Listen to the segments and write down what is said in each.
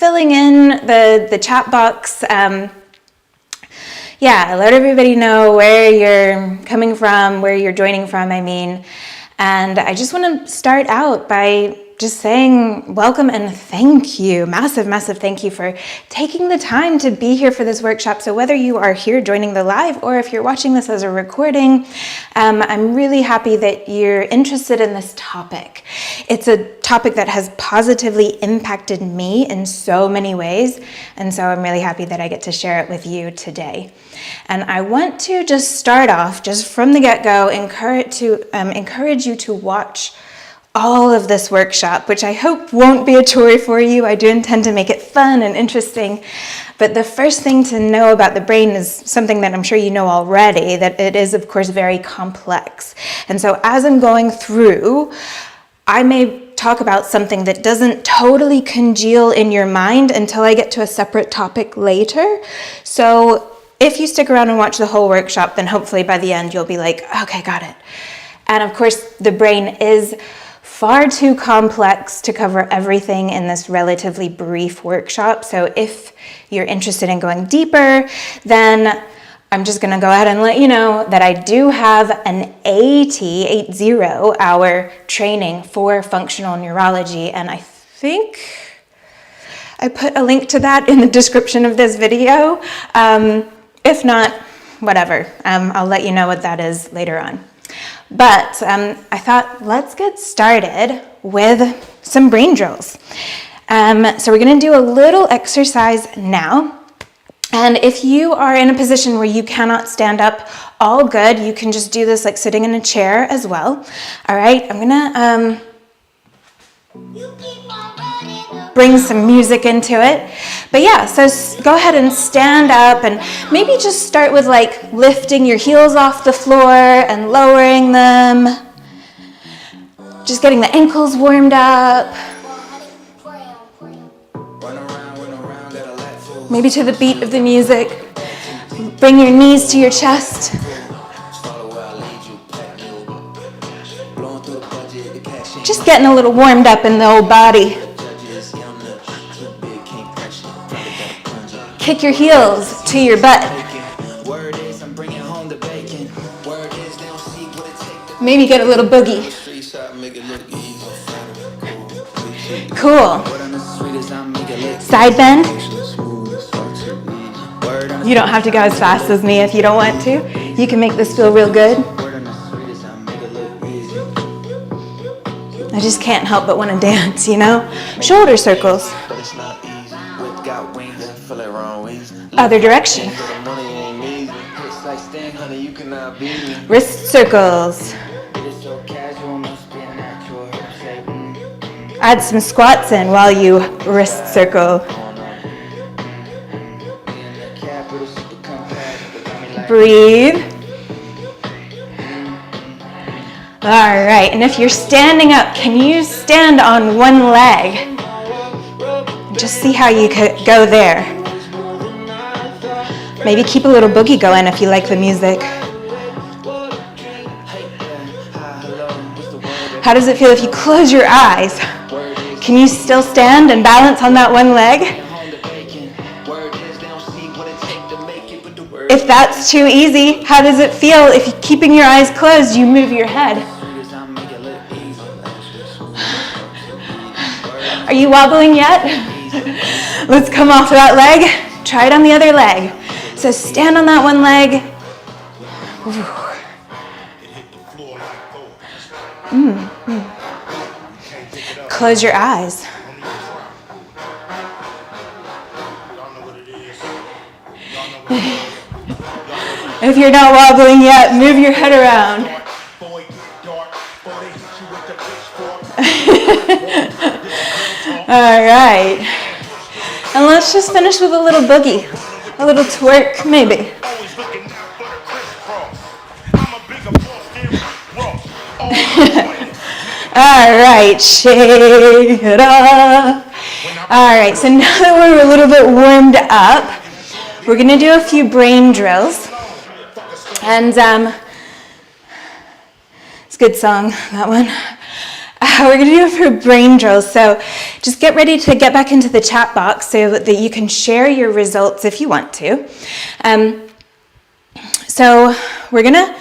filling in the chat box. Yeah, let everybody know where you're coming from, where you're joining from, I mean. And I just want to start out by just saying welcome and thank you. Massive, massive thank you for taking the time to be here for this workshop. So whether you are here joining the live or if you're watching this as a recording, I'm really happy that you're interested in this topic. It's a topic that has positively impacted me in so many ways. And so I'm really happy that I get to share it with you today. And I want to just start off, just from the get-go, encourage you to watch all of this workshop, which I hope won't be a chore for you. I do intend to make it fun and interesting. But the first thing to know about the brain is something that I'm sure you know already, that it is, of course, very complex. And so as I'm going through, I may talk about something that doesn't totally congeal in your mind until I get to a separate topic later. So if you stick around and watch the whole workshop, then hopefully by the end you'll be like, okay, got it. And of course, the brain is far too complex to cover everything in this relatively brief workshop. So if you're interested in going deeper, then I'm just going to go ahead and let you know that I do have an 80-hour training for functional neurology, and I think I put a link to that in the description of this video. If not, whatever. I'll let you know what that is later on. But I thought, let's get started with some brain drills. So we're going to do a little exercise now. And if you are in a position where you cannot stand up, all good. You can just do this like sitting in a chair as well. All right, I'm going to bring some music into it. But yeah, so go ahead and stand up and maybe just start with like lifting your heels off the floor and lowering them. Just getting the ankles warmed up. Maybe to the beat of the music. Bring your knees to your chest. Just getting a little warmed up in the old body. Kick your heels to your butt. Maybe get a little boogie. Cool. Side bend. You don't have to go as fast as me if you don't want to. You can make this feel real good. I just can't help but want to dance, you know? Shoulder circles. Other direction. Wrist circles. Add some squats in while you wrist circle. Breathe. All right, and if you're standing up, can you stand on one leg? Just see how you could go there. Maybe keep a little boogie going if you like the music. How does it feel if you close your eyes? Can you still stand and balance on that one leg? If that's too easy, how does it feel if keeping your eyes closed, you move your head? Are you wobbling yet? Let's come off that leg. Try it on the other leg. So stand on that one leg. Close your eyes. If you're not wobbling yet, move your head around. All right. And let's just finish with a little boogie. A little twerk, maybe. All right, shake it up. All right, so now that we're a little bit warmed up, we're going to do a few brain drills. And it's a good song, that one. We're gonna do it for brain drills. So just get ready to get back into the chat box so that you can share your results if you want to. So we're gonna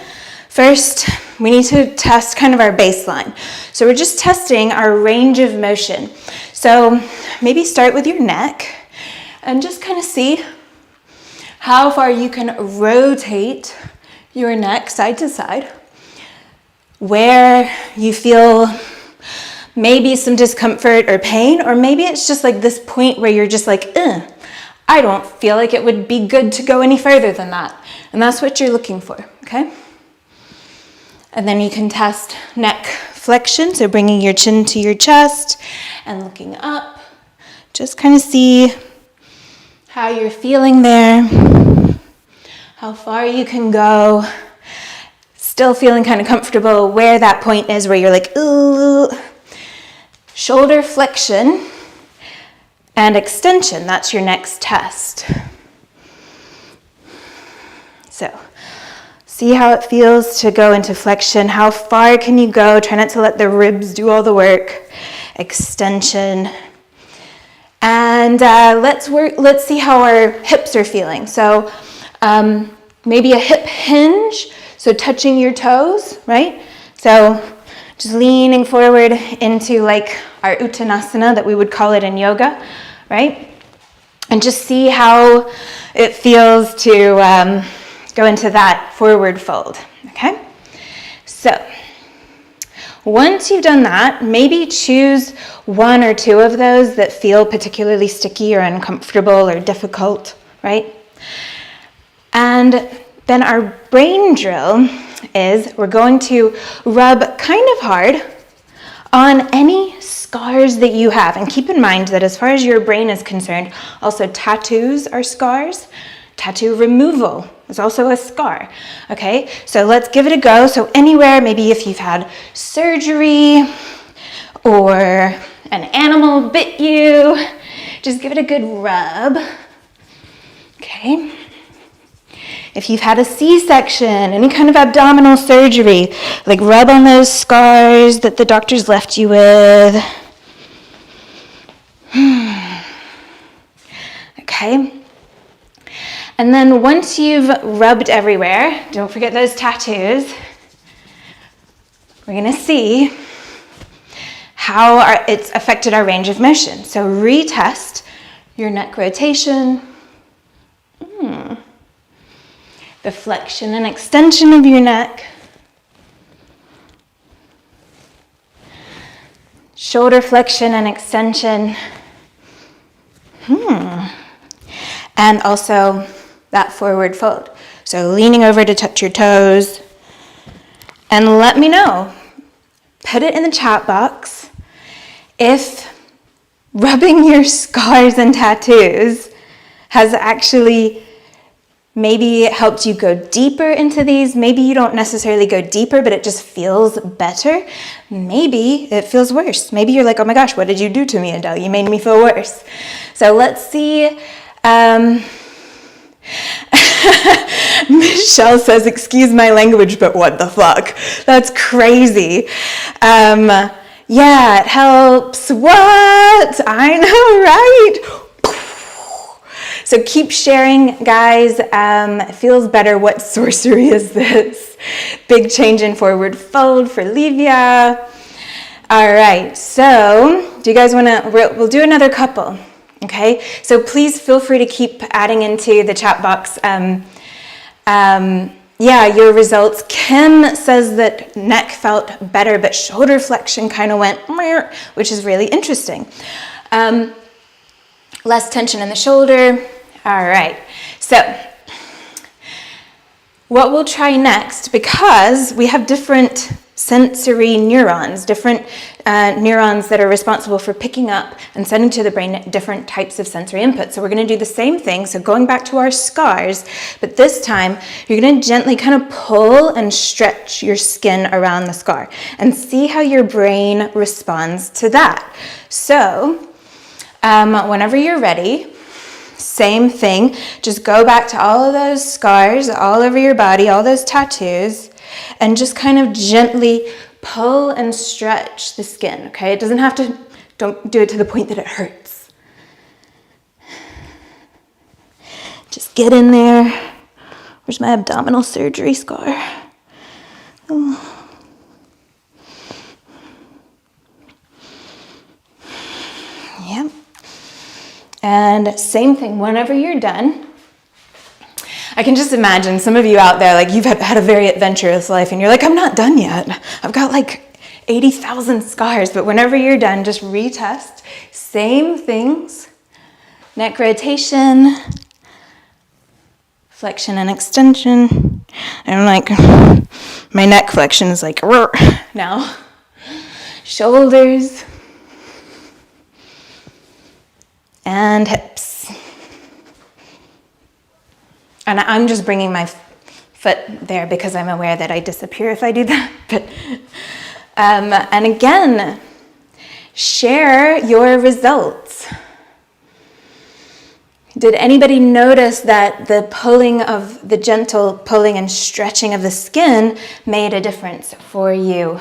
first, we need to test kind of our baseline. So we're just testing our range of motion. So maybe start with your neck and just kind of see how far you can rotate your neck side to side, where you feel maybe some discomfort or pain, or maybe it's just like this point where you're just like, I don't feel like it would be good to go any further than that. And that's what you're looking for, okay? And then you can test neck flexion, so bringing your chin to your chest and looking up. Just kind of see how you're feeling there, how far you can go, still feeling kind of comfortable where that point is where you're like, ooh. Shoulder flexion and extension, that's your next test. So see how it feels to go into flexion. How far can you go? Try not to let the ribs do all the work. Extension. And let's see how our hips are feeling. So maybe a hip hinge, so touching your toes, right? So just leaning forward into like our uttanasana that we would call it in yoga, right? And just see how it feels to go into that forward fold, okay? So once you've done that, maybe choose one or two of those that feel particularly sticky or uncomfortable or difficult, right? And then our brain drill is we're going to rub kind of hard on any scars that you have. And keep in mind that as far as your brain is concerned, also tattoos are scars. Tattoo removal is also a scar, okay? So let's give it a go. So anywhere, maybe if you've had surgery or an animal bit you, just give it a good rub, okay? If you've had a C-section, any kind of abdominal surgery, like rub on those scars that the doctors left you with. Okay. And then once you've rubbed everywhere, don't forget those tattoos, we're gonna see how it's affected our range of motion. So retest your neck rotation, the flexion and extension of your neck, shoulder flexion and extension, and also that forward fold. So leaning over to touch your toes, and let me know, put it in the chat box if rubbing your scars and tattoos has actually maybe helped you go deeper into these. Maybe you don't necessarily go deeper, but it just feels better. Maybe it feels worse. Maybe you're like, oh my gosh, what did you do to me, Adell? You made me feel worse. So let's see. Michelle says, excuse my language, but what the fuck? That's crazy. Yeah, it helps. What? I know, right? So keep sharing, guys. It feels better. What sorcery is this? Big change in forward fold for Livia. All right, so do you guys want to, we'll do another couple, okay? So please feel free to keep adding into the chat box. Yeah, your results. Kim says that neck felt better, but shoulder flexion kind of went, which is really interesting. Less tension in the shoulder. All right, so what we'll try next, because we have different sensory neurons, different neurons that are responsible for picking up and sending to the brain different types of sensory input. So we're going to do the same thing. So going back to our scars, but this time you're going to gently kind of pull and stretch your skin around the scar and see how your brain responds to that. So whenever you're ready, same thing, just go back to all of those scars all over your body, all those tattoos, and just kind of gently pull and stretch the skin, okay? It doesn't have to, don't do it to the point that it hurts. Just get in there. Where's my abdominal surgery scar? Oh. Yep. And same thing, whenever you're done, I can just imagine some of you out there, like you've had a very adventurous life and you're like, I'm not done yet. I've got like 80,000 scars, but whenever you're done, just retest. Same things, neck rotation, flexion and extension. And like, my neck flexion is like, now. Shoulders and hips. And I'm just bringing my foot there because I'm aware that I disappear if I do that. But, and again, share your results. Did anybody notice that the gentle pulling and stretching of the skin made a difference for you?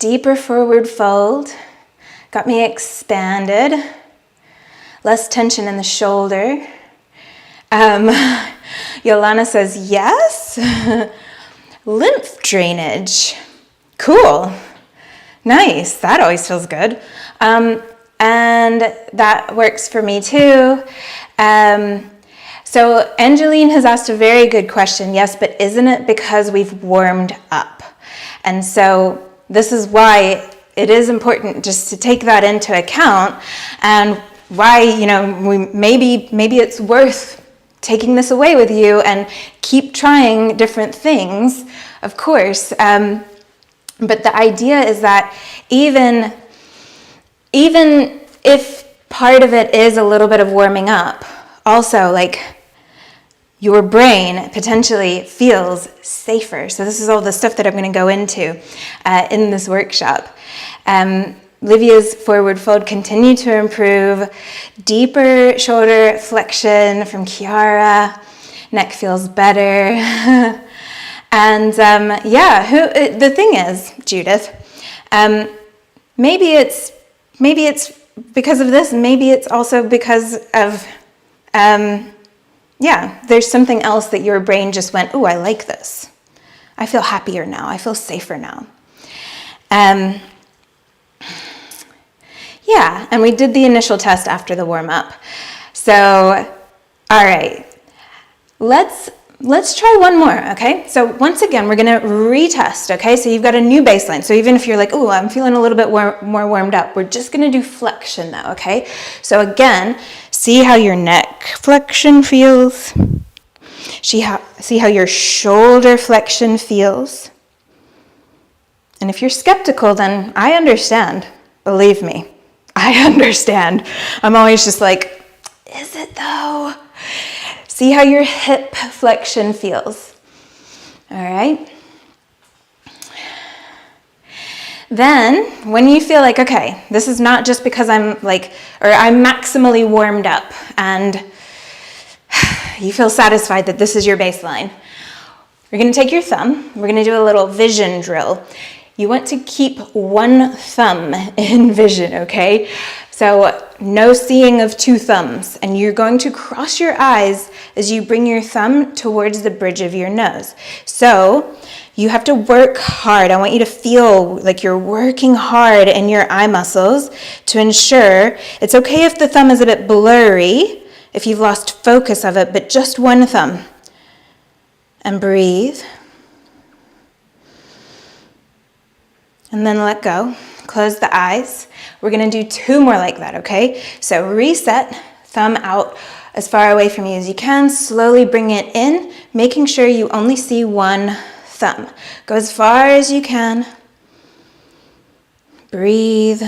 Deeper forward fold, got me expanded, less tension in the shoulder. Yolana says, yes. Lymph drainage, cool, nice, that always feels good. And that works for me too. So Angeline has asked a very good question, yes, but isn't it because we've warmed up? And so this is why it is important just to take that into account, and why, you know, maybe it's worth taking this away with you and keep trying different things, of course. But the idea is that even if part of it is a little bit of warming up, also like your brain potentially feels safer. So this is all the stuff that I'm going to go into in this workshop. Livia's forward fold continued to improve. Deeper shoulder flexion from Kiara. Neck feels better. And the thing is, Judith, maybe it's because of this. Maybe it's also because of there's something else that your brain just went, oh, I like this. I feel happier now. I feel safer now. And we did the initial test after the warm-up. So, all right, let's try one more, okay? So once again, we're gonna retest, okay? So you've got a new baseline. So even if you're like, oh, I'm feeling a little bit more warmed up, we're just gonna do flexion now, okay? So again, see how your neck flexion feels. See how your shoulder flexion feels. And if you're skeptical, then I understand, believe me. I understand. I'm always just like, is it though? See how your hip flexion feels. All right. Then when you feel like, okay, this is not just because I'm maximally warmed up and you feel satisfied that this is your baseline, you're going to take your thumb. We're going to do a little vision drill. You want to keep one thumb in vision, okay? So no seeing of two thumbs. And you're going to cross your eyes as you bring your thumb towards the bridge of your nose. So you have to work hard. I want you to feel like you're working hard in your eye muscles to ensure it's okay if the thumb is a bit blurry, if you've lost focus of it, but just one thumb. And breathe. And then let go. Close the eyes. We're going to do two more like that, okay? So reset, thumb out as far away from you as you can. Slowly bring it in, making sure you only see one thumb. Go as far as you can. Breathe.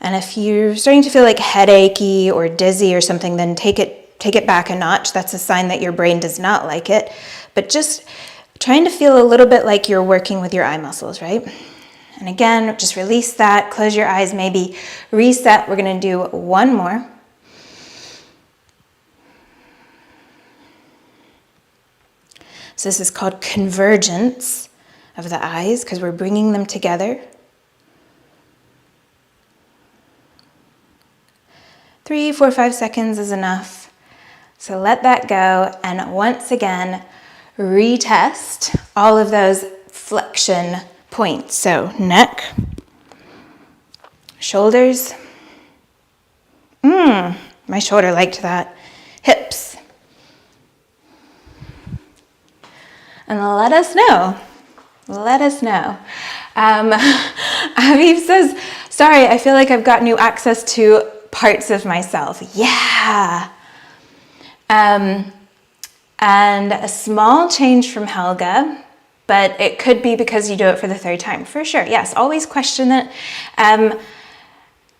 And if you're starting to feel like headachy or dizzy or something, then take it back a notch. That's a sign that your brain does not like it. But just trying to feel a little bit like you're working with your eye muscles, right? And again, just release that, close your eyes, maybe reset. We're going to do one more. So this is called convergence of the eyes because we're bringing them together. 3, 4, 5 seconds is enough. So let that go. And once again, retest all of those flexion points. So neck, shoulders. My shoulder liked that. Hips. And let us know. Let us know. Aviv says, sorry, I feel like I've got new access to parts of myself. Yeah. And a small change from Helga, but it could be because you do it for the third time. For sure, yes, always question it.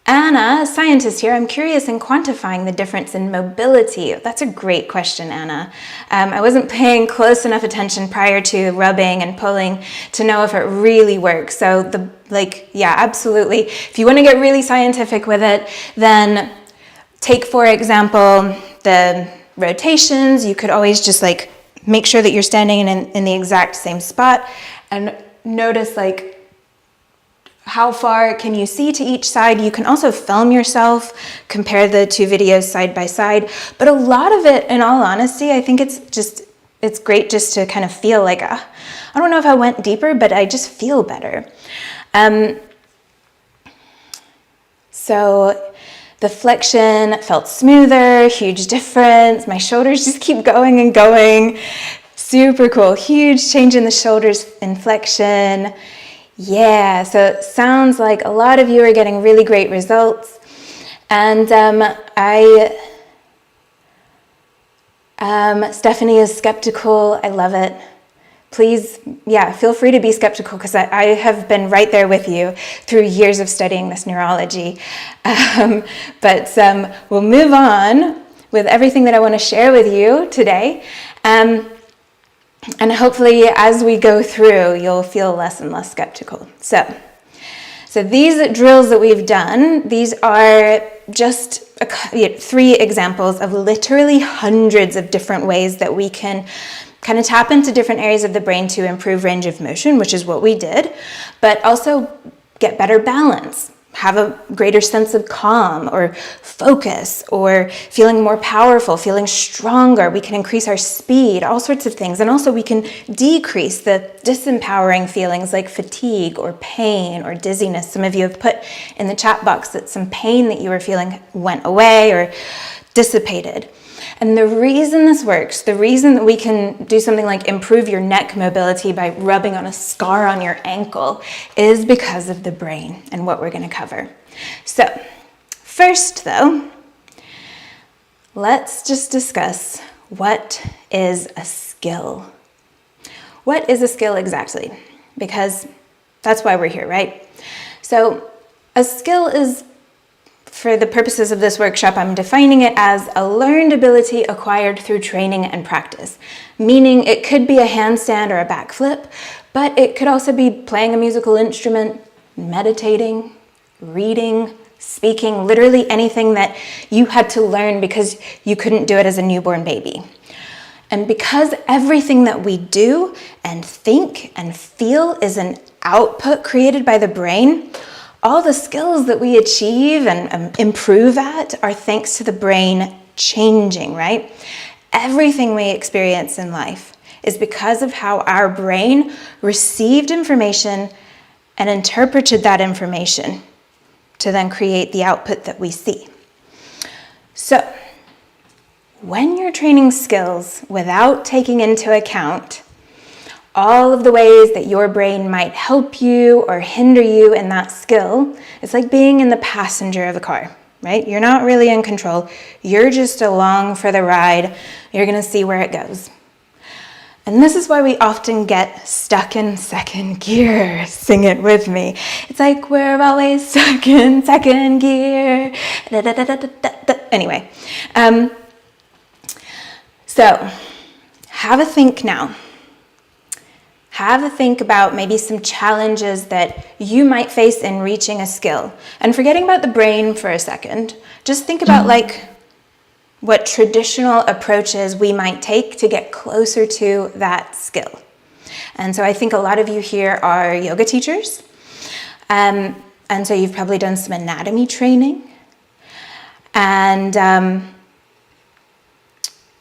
Anna, a scientist here, I'm curious in quantifying the difference in mobility. That's a great question, Anna. I wasn't paying close enough attention prior to rubbing and pulling to know if it really works. So yeah, absolutely. If you want to get really scientific with it, then take, for example, the rotations. You could always just make sure that you're standing in the exact same spot and notice how far can you see to each side. You can also film yourself, compare the two videos side by side. But a lot of it, in all honesty, I think it's great just to kind of feel like, I don't know if I went deeper, but I just feel better. So the flexion felt smoother, huge difference. My shoulders just keep going and going. Super cool. Huge change in the shoulders in flexion. Yeah, so it sounds like a lot of you are getting really great results. And Stephanie is skeptical. I love it. Please, feel free to be skeptical because I have been right there with you through years of studying this neurology. But we'll move on with everything that I want to share with you today. And hopefully as we go through, you'll feel less and less skeptical. So these drills that we've done, these are just 3 examples of literally hundreds of different ways that we can kind of tap into different areas of the brain to improve range of motion, which is what we did, but also get better balance, have a greater sense of calm or focus, or feeling more powerful, feeling stronger. We can increase our speed, all sorts of things. And also we can decrease the disempowering feelings like fatigue or pain or dizziness. Some of you have put in the chat box that some pain that you were feeling went away or dissipated. And the reason this works, the reason that we can do something like improve your neck mobility by rubbing on a scar on your ankle is because of the brain and what we're going to cover. So first though, let's just discuss what is a skill. What is a skill exactly? Because that's why we're here, right? So a skill is, for the purposes of this workshop, I'm defining it as a learned ability acquired through training and practice, meaning it could be a handstand or a backflip, but it could also be playing a musical instrument, meditating, reading, speaking, literally anything that you had to learn because you couldn't do it as a newborn baby. And because everything that we do and think and feel is an output created by the brain, all the skills that we achieve and improve at are thanks to the brain changing, right? Everything we experience in life is because of how our brain received information and interpreted that information to then create the output that we see. So, when you're training skills without taking into account all of the ways that your brain might help you or hinder you in that skill, it's like being in the passenger of a car, right? You're not really in control. You're just along for the ride. You're going to see where it goes. And this is why we often get stuck in second gear. Sing it with me. It's like we're always stuck in second gear. Da, da, da, da, da, da. Anyway, so have a think now. have a think about maybe some challenges that you might face in reaching a skill. And forgetting about the brain for a second, just think about like what traditional approaches we might take to get closer to that skill. And so I think a lot of you here are yoga teachers. And so you've probably done some anatomy training. And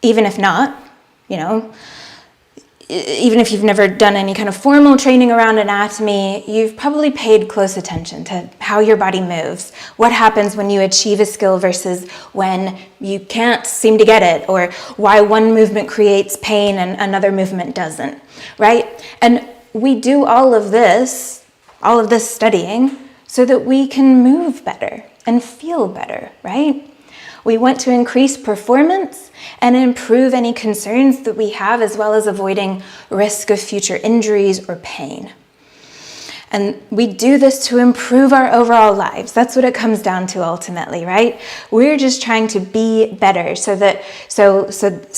even if not, you know, even if you've never done any kind of formal training around anatomy, you've probably paid close attention to how your body moves, what happens when you achieve a skill versus when you can't seem to get it, or why one movement creates pain and another movement doesn't, right? And we do all of this studying so that we can move better and feel better, right? We want to increase performance and improve any concerns that we have, as well as avoiding risk of future injuries or pain. And we do this to improve our overall lives. That's what it comes down to ultimately, right? We're just trying to be better so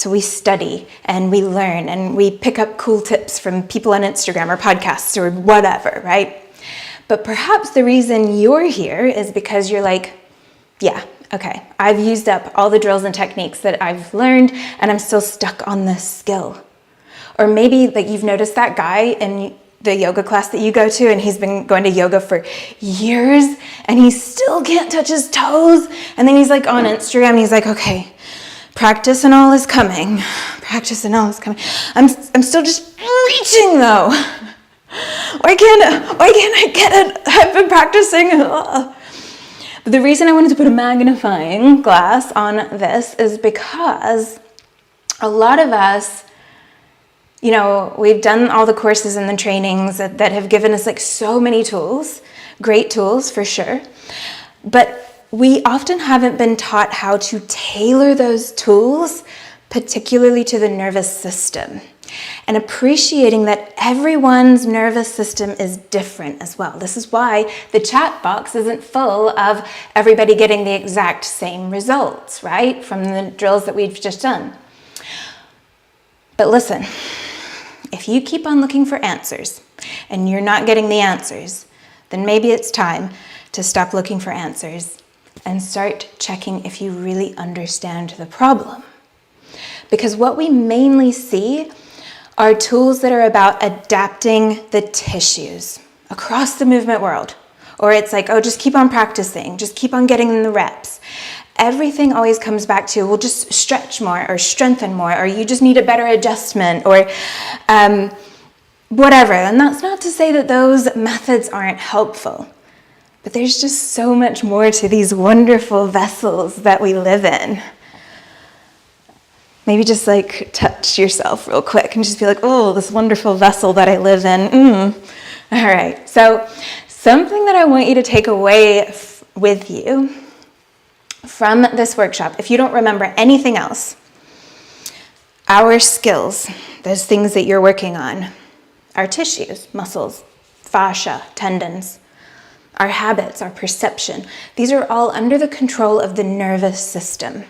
we study and we learn and we pick up cool tips from people on Instagram or podcasts or whatever, right? But perhaps the reason you're here is because you're like, yeah, okay, I've used up all the drills and techniques that I've learned and I'm still stuck on this skill. Or maybe like you've noticed that guy in the yoga class that you go to and he's been going to yoga for years and he still can't touch his toes. And then he's like on Instagram and he's like, okay, practice and all is coming. Practice and all is coming. I'm still just reaching though. Why can't I get it? I've been practicing. The reason I wanted to put a magnifying glass on this is because a lot of us, you know, we've done all the courses and the trainings that have given us like so many tools, great tools for sure, but we often haven't been taught how to tailor those tools, particularly to the nervous system. And appreciating that everyone's nervous system is different as well. This is why the chat box isn't full of everybody getting the exact same results, right? From the drills that we've just done. But listen, if you keep on looking for answers and you're not getting the answers, then maybe it's time to stop looking for answers and start checking if you really understand the problem. Because what we mainly see are tools that are about adapting the tissues across the movement world. Or it's like, oh, just keep on practicing, just keep on getting in the reps. Everything always comes back to, well, just stretch more or strengthen more, or you just need a better adjustment, or whatever. And that's not to say that those methods aren't helpful, but there's just so much more to these wonderful vessels that we live in. Maybe just like touch yourself real quick and just be like, oh, this wonderful vessel that I live in. All right, so something that I want you to take away with you from this workshop, if you don't remember anything else, our skills, those things that you're working on, our tissues, muscles, fascia, tendons, our habits, our perception, these are all under the control of the nervous system.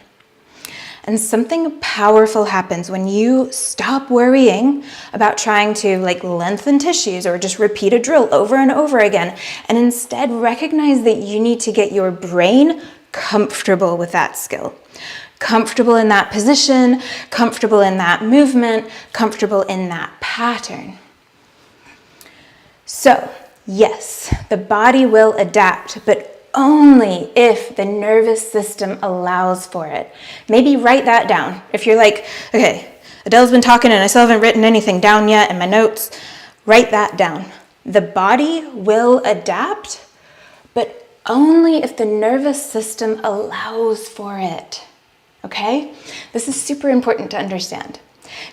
And something powerful happens when you stop worrying about trying to like lengthen tissues or just repeat a drill over and over again, and instead recognize that you need to get your brain comfortable with that skill, comfortable in that position, comfortable in that movement, comfortable in that pattern. So, yes, the body will adapt, but only if the nervous system allows for it. Maybe write that down. If you're like, okay, Adele's been talking and I still haven't written anything down yet in my notes, write that down. The body will adapt, but only if the nervous system allows for it. Okay? This is super important to understand.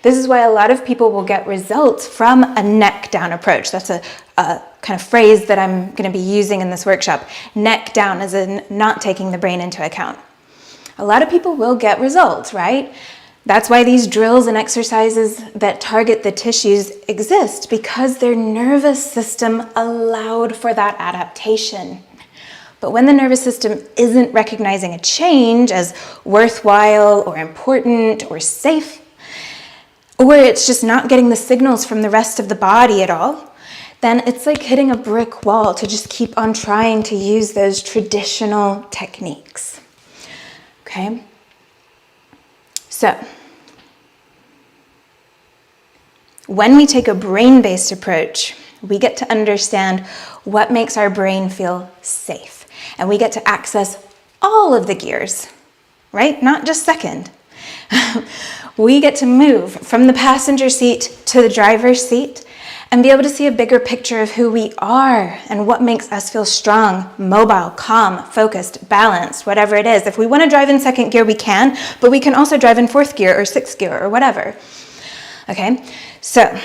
This is why a lot of people will get results from a neck down approach. That's a kind of phrase that I'm going to be using in this workshop. Neck down, as in not taking the brain into account. A lot of people will get results, right? That's why these drills and exercises that target the tissues exist, because their nervous system allowed for that adaptation. But when the nervous system isn't recognizing a change as worthwhile or important or safe, or it's just not getting the signals from the rest of the body at all, then it's like hitting a brick wall to just keep on trying to use those traditional techniques. Okay? So, when we take a brain-based approach, we get to understand what makes our brain feel safe. And we get to access all of the gears, right? Not just second. We get to move from the passenger seat to the driver's seat and be able to see a bigger picture of who we are and what makes us feel strong, mobile, calm, focused, balanced, whatever it is. If we want to drive in second gear, we can, but we can also drive in fourth gear or sixth gear or whatever. Okay, so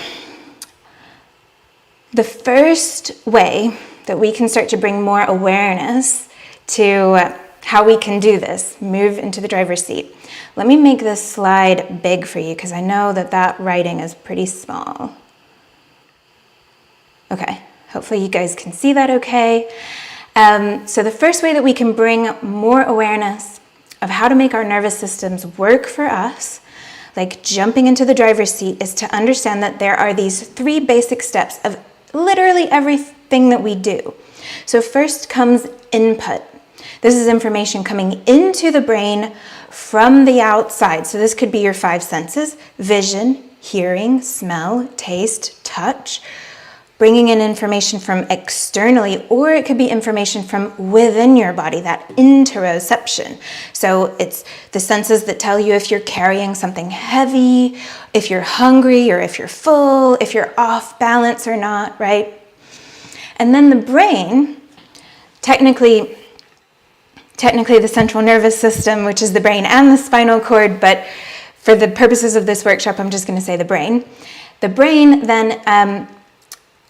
the first way that we can start to bring more awareness to how we can do this, move into the driver's seat. Let me make this slide big for you because I know that that writing is pretty small. Okay, hopefully you guys can see that okay. So the first way that we can bring more awareness of how to make our nervous systems work for us, like jumping into the driver's seat, is to understand that there are these 3 basic steps of literally everything that we do. So first comes input. This is information coming into the brain from the outside. So this could be your 5 senses: vision, hearing, smell, taste, touch. Bringing in information from externally, or it could be information from within your body, that interoception. So it's the senses that tell you if you're carrying something heavy, if you're hungry or if you're full, if you're off balance or not, right? And then the brain, technically the central nervous system, which is the brain and the spinal cord, but for the purposes of this workshop, I'm just going to say the brain. The brain then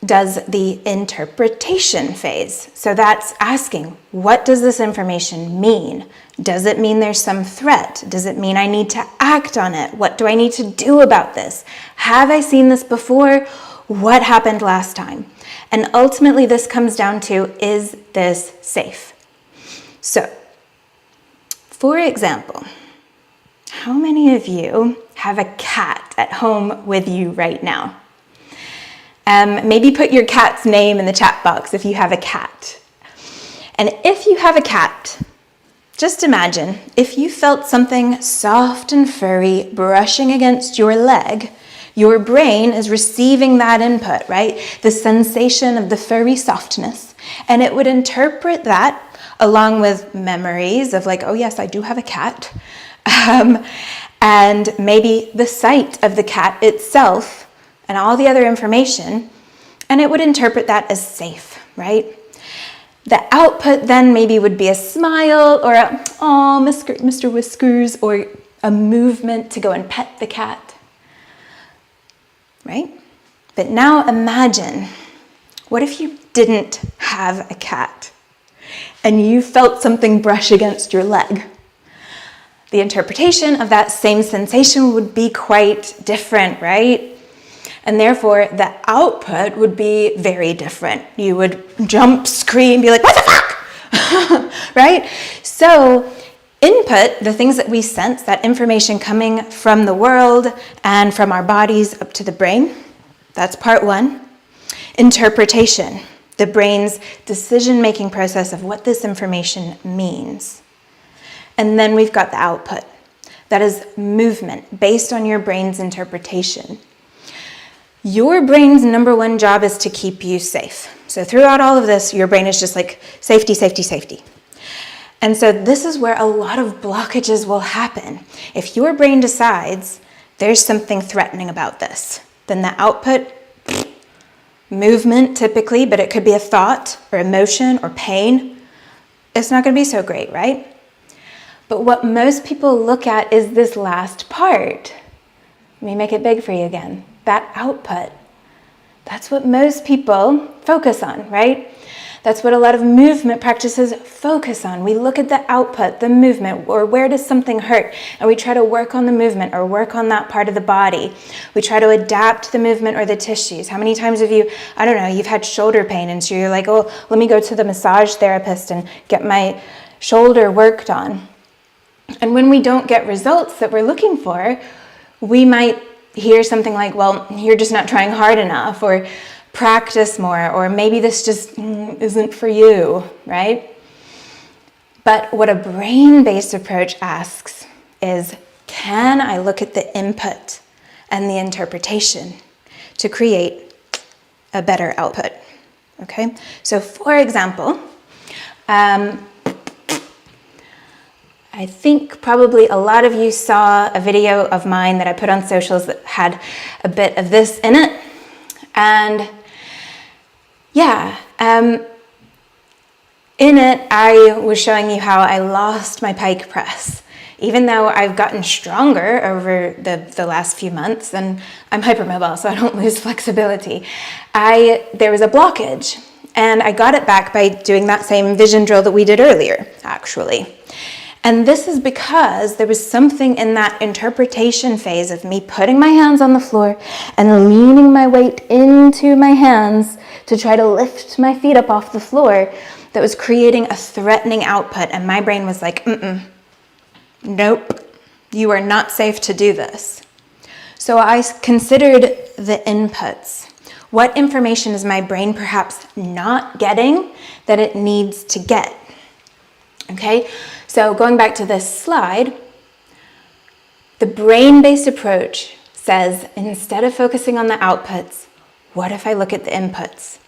does the interpretation phase. So that's asking, what does this information mean? Does it mean there's some threat? Does it mean I need to act on it? What do I need to do about this? Have I seen this before? What happened last time? And ultimately this comes down to, is this safe? So, for example, how many of you have a cat at home with you right now? Maybe put your cat's name in the chat box if you have a cat. And if you have a cat, just imagine if you felt something soft and furry brushing against your leg, your brain is receiving that input, right? The sensation of the furry softness, and it would interpret that along with memories of like, oh yes, I do have a cat, and maybe the sight of the cat itself and all the other information, and it would interpret that as safe, right? The output then maybe would be a smile or a, oh, Mr. Whiskers, or a movement to go and pet the cat, right? But now imagine, what if you didn't have a cat and you felt something brush against your leg? The interpretation of that same sensation would be quite different, right? And therefore, the output would be very different. You would jump, scream, be like, what the fuck? Right? So, input, the things that we sense, that information coming from the world and from our bodies up to the brain, that's part 1. Interpretation, the brain's decision-making process of what this information means. And then we've got the output. That is movement based on your brain's interpretation. Your brain's number 1 job is to keep you safe. So throughout all of this, your brain is just like, safety, safety, safety. And so this is where a lot of blockages will happen. If your brain decides there's something threatening about this, then the output, movement typically, but it could be a thought or emotion or pain, it's not going to be so great, right? But what most people look at is this last part. Let me make it big for you again. That output. That's what most people focus on, right? That's what a lot of movement practices focus on. We look at the output, the movement, or where does something hurt, and we try to work on the movement or work on that part of the body. We try to adapt the movement or the tissues. How many times have you, I don't know, you've had shoulder pain, and so you're like, oh, let me go to the massage therapist and get my shoulder worked on. And when we don't get results that we're looking for, we might hear something like, well, you're just not trying hard enough, or practice more, or maybe this just isn't for you, right? But what a brain-based approach asks is, can I look at the input and the interpretation to create a better output? Okay, so for example, I think probably a lot of you saw a video of mine that I put on socials that had a bit of this in it. And yeah, in it, I was showing you how I lost my pike press. Even though I've gotten stronger over the last few months, and I'm hypermobile, so I don't lose flexibility, there was a blockage. And I got it back by doing that same vision drill that we did earlier, actually. And this is because there was something in that interpretation phase of me putting my hands on the floor and leaning my weight into my hands to try to lift my feet up off the floor that was creating a threatening output. And my brain was like, nope, you are not safe to do this. So I considered the inputs. What information is my brain perhaps not getting that it needs to get? Okay, so going back to this slide, the brain-based approach says, instead of focusing on the outputs, what if I look at the inputs?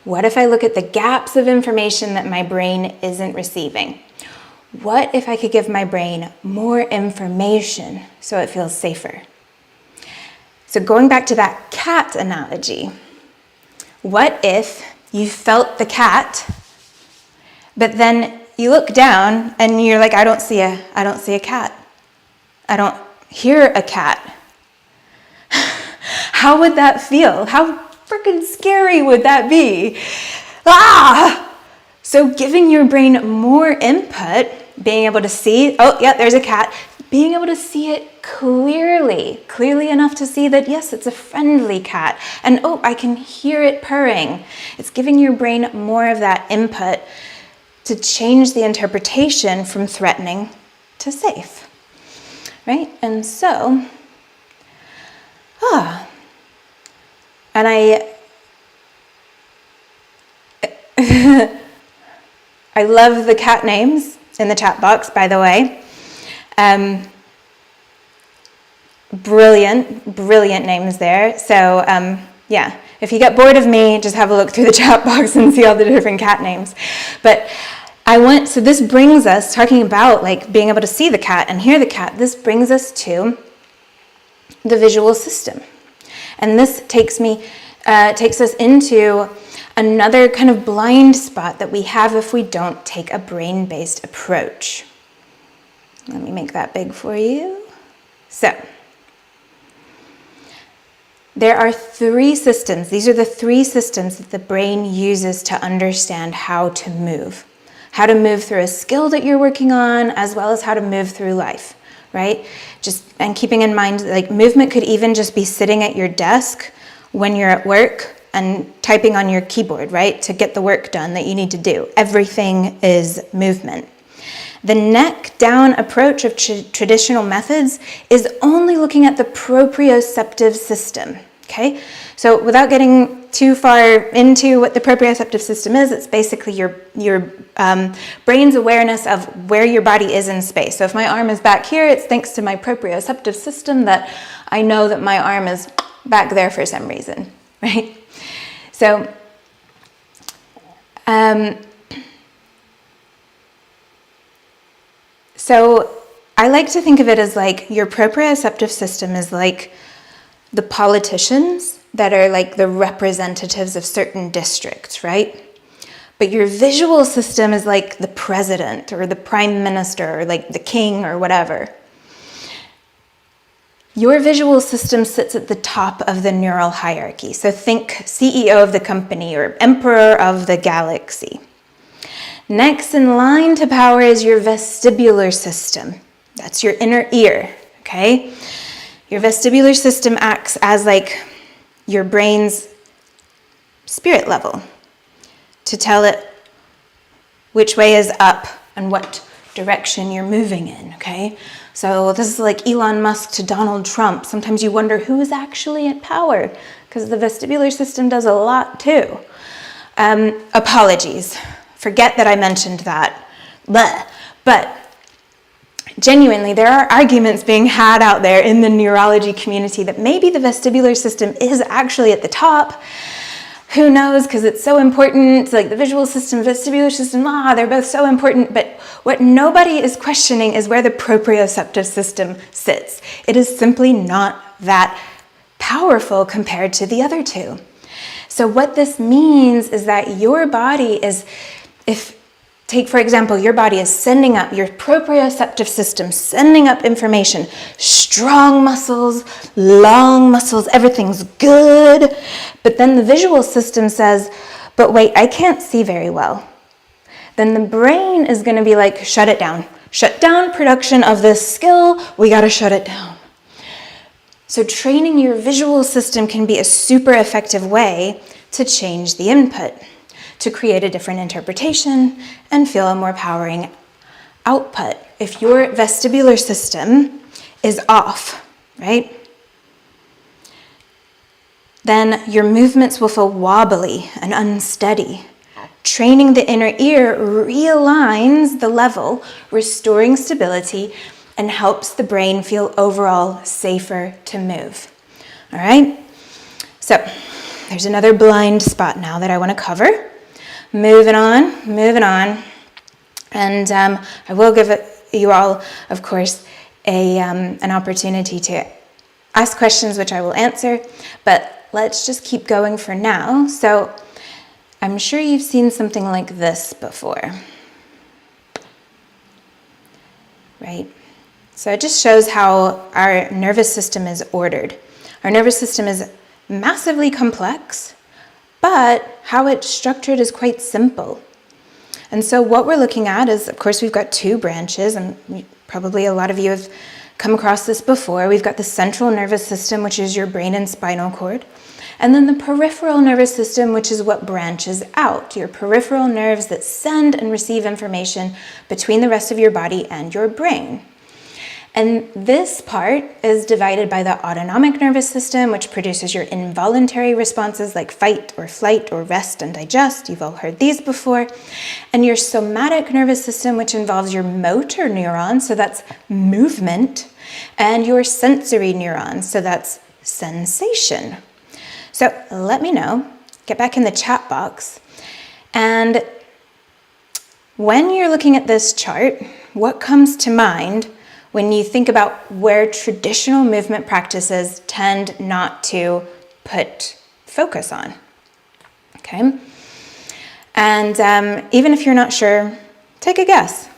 What if I look at the gaps of information that my brain isn't receiving? What if I could give my brain more information so it feels safer? So going back to that cat analogy, what if you felt the cat, but then you look down and you're like, I don't see a cat. I don't hear a cat. How would that feel? How freaking scary would that be? So giving your brain more input, being able to see, oh yeah, there's a cat, being able to see it clearly enough to see that yes, it's a friendly cat, and oh, I can hear it purring. It's giving your brain more of that input to change the interpretation from threatening to safe, right? And so, and I love the cat names in the chat box, by the way. Brilliant names there. So yeah, if you get bored of me, just have a look through the chat box and see all the different cat names. But so this brings us, talking about like being able to see the cat and hear the cat, this brings us to the visual system. And this takes us into another kind of blind spot that we have if we don't take a brain-based approach. Let me make that big for you. So, there are 3 systems. These are the 3 systems that the brain uses to understand how to move. How to move through a skill that you're working on, as well as how to move through life, right? And keeping in mind, like, movement could even just be sitting at your desk when you're at work and typing on your keyboard, right? To get the work done that you need to do. Everything is movement. The neck down approach of traditional methods is only looking at the proprioceptive system, okay? So without getting too far into what the proprioceptive system is, it's basically your brain's awareness of where your body is in space. So if my arm is back here, it's thanks to my proprioceptive system that I know that my arm is back there for some reason, right? So, So I like to think of it as like your proprioceptive system is like the politicians that are like the representatives of certain districts, right? But your visual system is like the president or the prime minister or like the king or whatever. Your visual system sits at the top of the neural hierarchy. So think CEO of the company or emperor of the galaxy. Next in line to power is your vestibular system. That's your inner ear, okay? Your vestibular system acts as like your brain's spirit level to tell it which way is up and what direction you're moving in, okay? So this is like Elon Musk to Donald Trump. Sometimes you wonder who is actually at power, because the vestibular system does a lot too. Apologies. Forget that I mentioned that. Blech. But genuinely, there are arguments being had out there in the neurology community that maybe the vestibular system is actually at the top. Who knows, because it's so important, like the visual system, vestibular system, they're both so important, but what nobody is questioning is where the proprioceptive system sits. It is simply not that powerful compared to the other two. So what this means is that your body is, take for example, your body is sending up, your proprioceptive system sending up information, strong muscles, long muscles, everything's good. But then the visual system says, but wait, I can't see very well. Then the brain is going to be like, shut it down. Shut down production of this skill. We got to shut it down. So training your visual system can be a super effective way to change the input, to create a different interpretation and feel a more powering output. If your vestibular system is off, right, then your movements will feel wobbly and unsteady. Training the inner ear realigns the level, restoring stability, and helps the brain feel overall safer to move. All right? So there's another blind spot now that I want to cover. Moving on. And I will give you all, of course, an opportunity to ask questions, which I will answer, but let's just keep going for now. So I'm sure you've seen something like this before, right? So it just shows how our nervous system is ordered. Our nervous system is massively complex, but how it's structured is quite simple. And so what we're looking at is, of course, we've got two branches, and probably a lot of you have come across this before. We've got the central nervous system, which is your brain and spinal cord, and then the peripheral nervous system, which is what branches out, your peripheral nerves that send and receive information between the rest of your body and your brain. And this part is divided by the autonomic nervous system, which produces your involuntary responses like fight or flight or rest and digest. You've all heard these before. And your somatic nervous system, which involves your motor neurons, so that's movement, and your sensory neurons, so that's sensation. So let me know, get back in the chat box. And when you're looking at this chart, what comes to mind when you think about where traditional movement practices tend not to put focus on? Okay? And even if you're not sure, take a guess.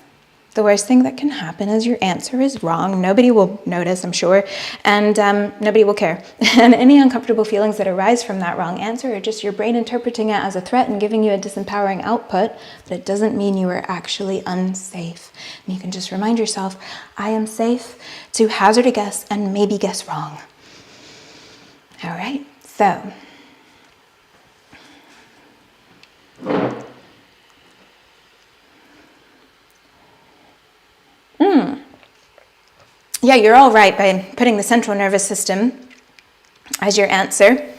The worst thing that can happen is your answer is wrong. Nobody will notice, I'm sure, and nobody will care. And any uncomfortable feelings that arise from that wrong answer are just your brain interpreting it as a threat and giving you a disempowering output, but it doesn't mean you are actually unsafe. And you can just remind yourself, I am safe to hazard a guess and maybe guess wrong. All right, so yeah, you're all right by putting the central nervous system as your answer.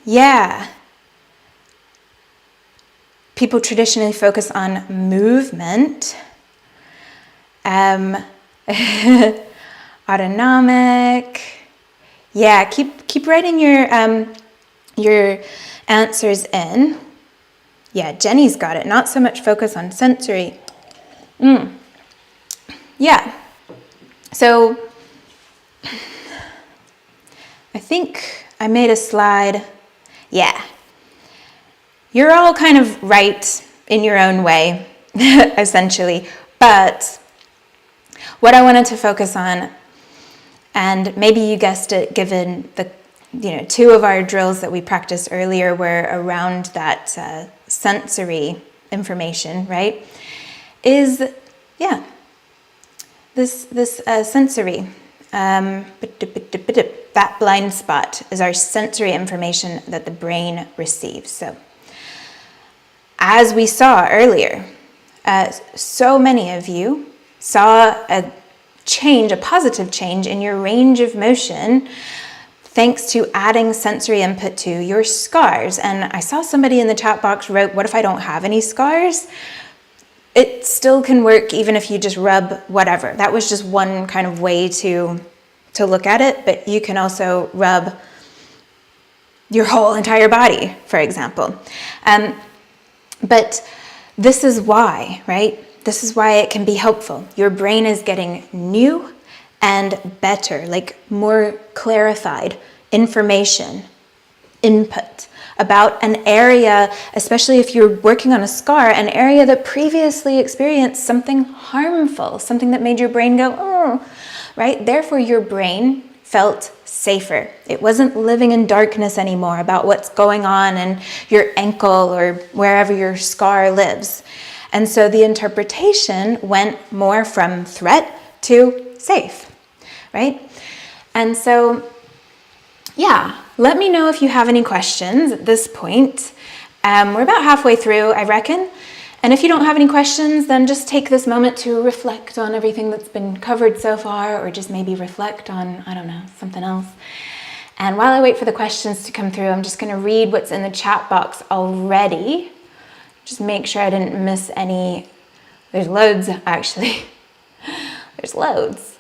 Yeah, people traditionally focus on movement, autonomic. Yeah, keep writing your answers in. Yeah, Jenny's got it. Not so much focus on sensory. Yeah. So I think I made a slide. Yeah. You're all kind of right in your own way, essentially. But what I wanted to focus on, and maybe you guessed it given the two of our drills that we practiced earlier were around that sensory information, right? Is, yeah, this sensory, that blind spot is our sensory information that the brain receives. So, as we saw earlier, so many of you saw a change, a positive change in your range of motion thanks to adding sensory input to your scars. And I saw somebody in the chat box wrote, what if I don't have any scars? It still can work even if you just rub whatever. That was just one kind of way to look at it, but you can also rub your whole entire body, for example. But this is why, right? This is why it can be helpful. Your brain is getting new and better, like more clarified information, input about an area, especially if you're working on a scar, an area that previously experienced something harmful, something that made your brain go, oh, right? Therefore, your brain felt safer. It wasn't living in darkness anymore about what's going on in your ankle or wherever your scar lives. And so the interpretation went more from threat to safe, right? And so, yeah, let me know if you have any questions at this point. We're about halfway through, I reckon. And if you don't have any questions, then just take this moment to reflect on everything that's been covered so far, or just maybe reflect on, I don't know, something else. And while I wait for the questions to come through, I'm just going to read what's in the chat box already. Just make sure I didn't miss any. There's loads, actually. There's loads.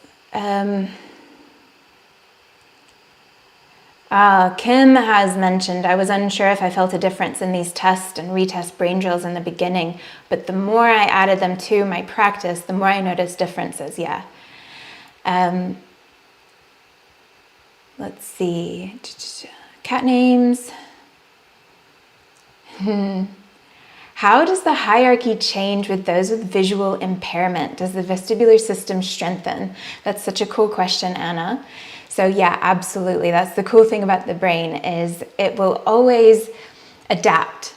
Kim has mentioned, I was unsure if I felt a difference in these test and retest brain drills in the beginning, but the more I added them to my practice, the more I noticed differences, yeah. Let's see, cat names. How does the hierarchy change with those with visual impairment? Does the vestibular system strengthen? That's such a cool question, Anna. So yeah, absolutely. That's the cool thing about the brain, is it will always adapt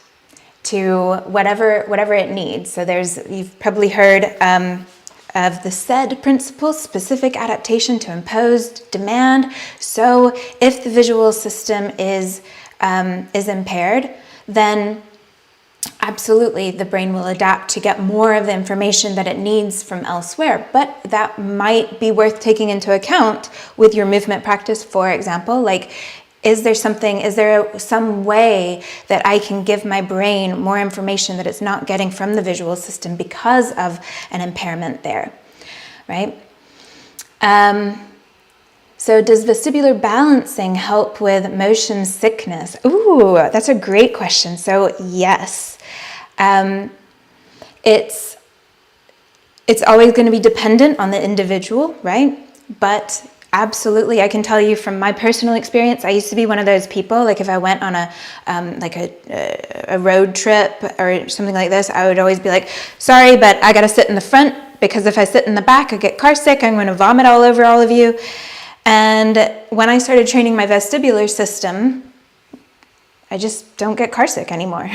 to whatever it needs. So you've probably heard of the SAID principle, specific adaptation to imposed demand. So if the visual system is impaired, then absolutely, the brain will adapt to get more of the information that it needs from elsewhere, but that might be worth taking into account with your movement practice, for example. Like, is there some way that I can give my brain more information that it's not getting from the visual system because of an impairment there, right? So does vestibular balancing help with motion sickness? Ooh, that's a great question. So yes, it's always going to be dependent on the individual, right? But absolutely, I can tell you from my personal experience, I used to be one of those people, like if I went on a road trip or something like this, I would always be like, sorry, but I got to sit in the front, because if I sit in the back, I get car sick, I'm going to vomit all over all of you. And when I started training my vestibular system, I just don't get car sick anymore.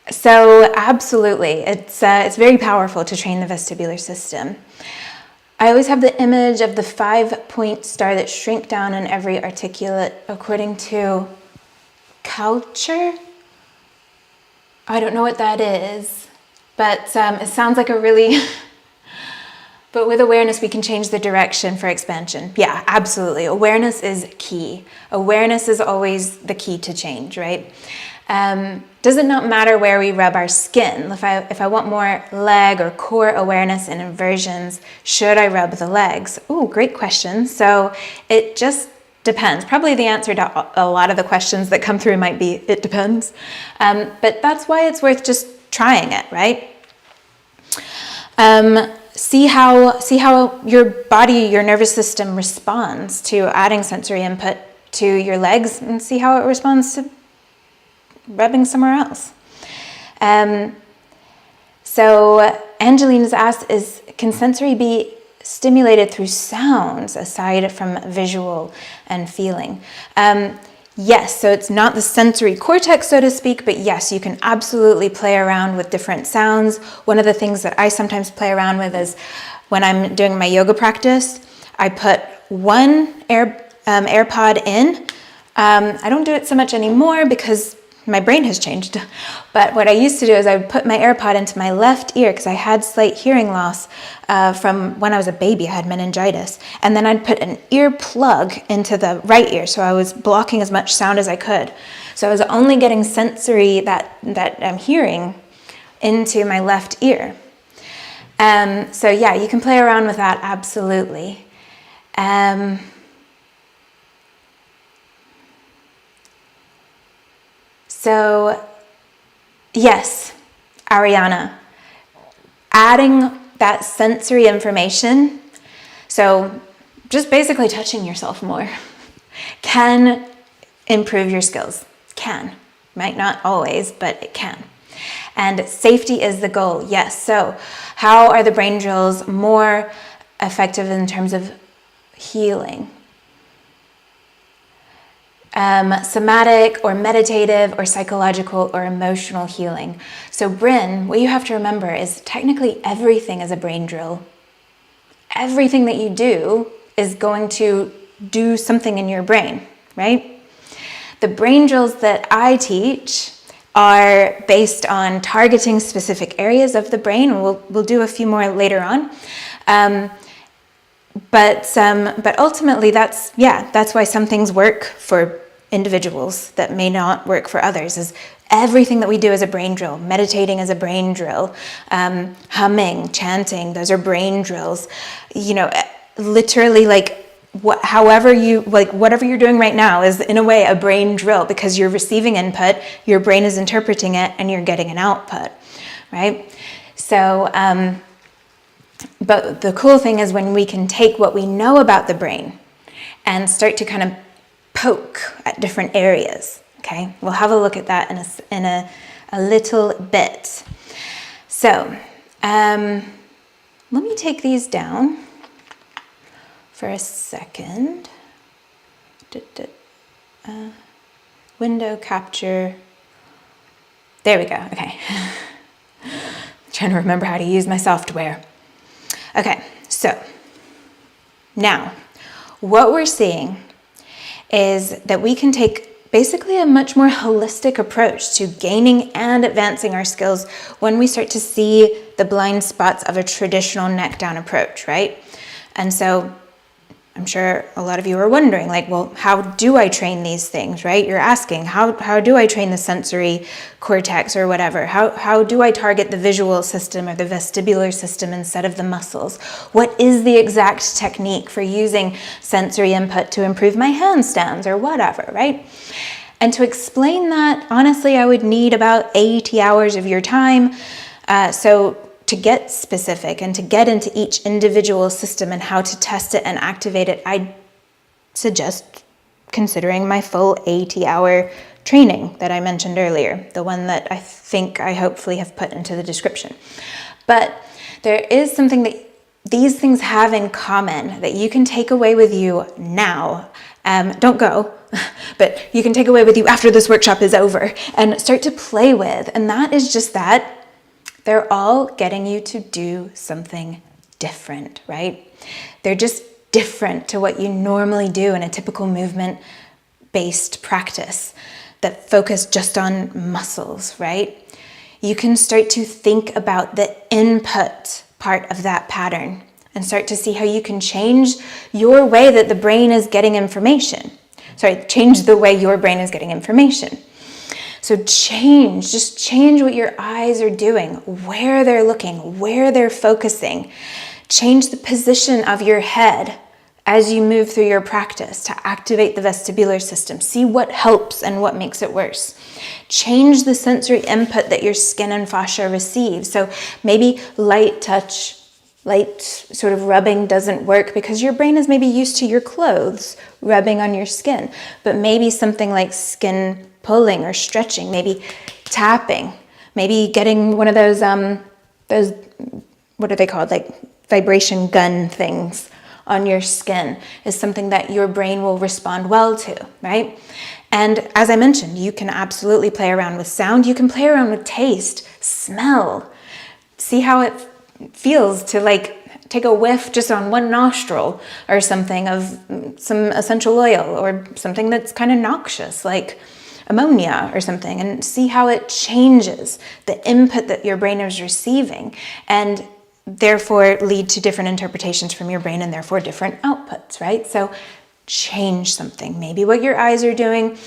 So absolutely, it's very powerful to train the vestibular system. I always have the image of the 5-point star that shrink down in every articulate according to culture. I don't know what that is, but it sounds like a really... But with awareness, we can change the direction for expansion. Yeah, absolutely. Awareness is key. Awareness is always the key to change, right? Does it not matter where we rub our skin? If I want more leg or core awareness in inversions, should I rub the legs? Ooh, great question. So it just depends. Probably the answer to a lot of the questions that come through might be, it depends. But that's why it's worth just trying it, right? See how your body, your nervous system responds to adding sensory input to your legs, and see how it responds to rubbing somewhere else. So Angelina's asked, can sensory be stimulated through sounds aside from visual and feeling? Yes, so it's not the sensory cortex, so to speak, but yes, you can absolutely play around with different sounds. One of the things that I sometimes play around with is when I'm doing my yoga practice, I put one AirPod in. I don't do it so much anymore because my brain has changed. But what I used to do is I would put my AirPod into my left ear because I had slight hearing loss from when I was a baby. I had meningitis. And then I'd put an ear plug into the right ear, so I was blocking as much sound as I could. So I was only getting sensory, that I'm hearing, into my left ear. So yeah, you can play around with that, absolutely. So yes, Ariana, adding that sensory information, so just basically touching yourself more, can improve your skills. Can. Might not always, but it can. And safety is the goal, yes. So how are the brain drills more effective in terms of healing? Somatic or meditative or psychological or emotional healing. So Bryn, what you have to remember is technically everything is a brain drill. Everything that you do is going to do something in your brain, right? The brain drills that I teach are based on targeting specific areas of the brain. We'll do a few more later on. But ultimately that's why some things work for individuals that may not work for others. Is everything that we do is a brain drill. Meditating is a brain drill. Humming, chanting, those are brain drills. You know, literally like whatever you're doing right now is in a way a brain drill, because you're receiving input, your brain is interpreting it, and you're getting an output, right? So, but the cool thing is when we can take what we know about the brain and start to kind of poke at different areas, okay? We'll have a look at that in a little bit. So, let me take these down for a second. Window capture. There we go, okay. Trying to remember how to use my software. Okay, so now what we're seeing is that we can take basically a much more holistic approach to gaining and advancing our skills when we start to see the blind spots of a traditional neck down approach, right? And so I'm sure a lot of you are wondering, like, well, how do I train these things, right? You're asking, how do I train the sensory cortex or whatever? How do I target the visual system or the vestibular system instead of the muscles? What is the exact technique for using sensory input to improve my handstands or whatever, right? And to explain that, honestly, I would need about 80 hours of your time. So to get specific and to get into each individual system and how to test it and activate it, I suggest considering my full 80-hour training that I mentioned earlier, the one that I hopefully have put into the description. But there is something that these things have in common that you can take away with you now. Don't go, but you can take away with you after this workshop is over and start to play with. And that is just that they're all getting you to do something different, right? They're just different to what you normally do in a typical movement-based practice that focus just on muscles, right? You can start to think about the input part of that pattern and start to see how you can change your way that the brain is getting information. Change the way your brain is getting information. So just change what your eyes are doing, where they're looking, where they're focusing. Change the position of your head as you move through your practice to activate the vestibular system. See what helps and what makes it worse. Change the sensory input that your skin and fascia receive. So maybe light touch, light sort of rubbing doesn't work because your brain is maybe used to your clothes rubbing on your skin, but maybe something like skin pulling or stretching, maybe tapping, maybe getting one of those, what are they called? Like vibration gun things on your skin is something that your brain will respond well to, right? And as I mentioned, you can absolutely play around with sound. You can play around with taste, smell, see how it feels to like take a whiff just on one nostril or something of some essential oil or something that's kind of noxious, like ammonia or something, and see how it changes the input that your brain is receiving, and therefore lead to different interpretations from your brain and therefore different outputs, right? So change something, maybe what your eyes are doing,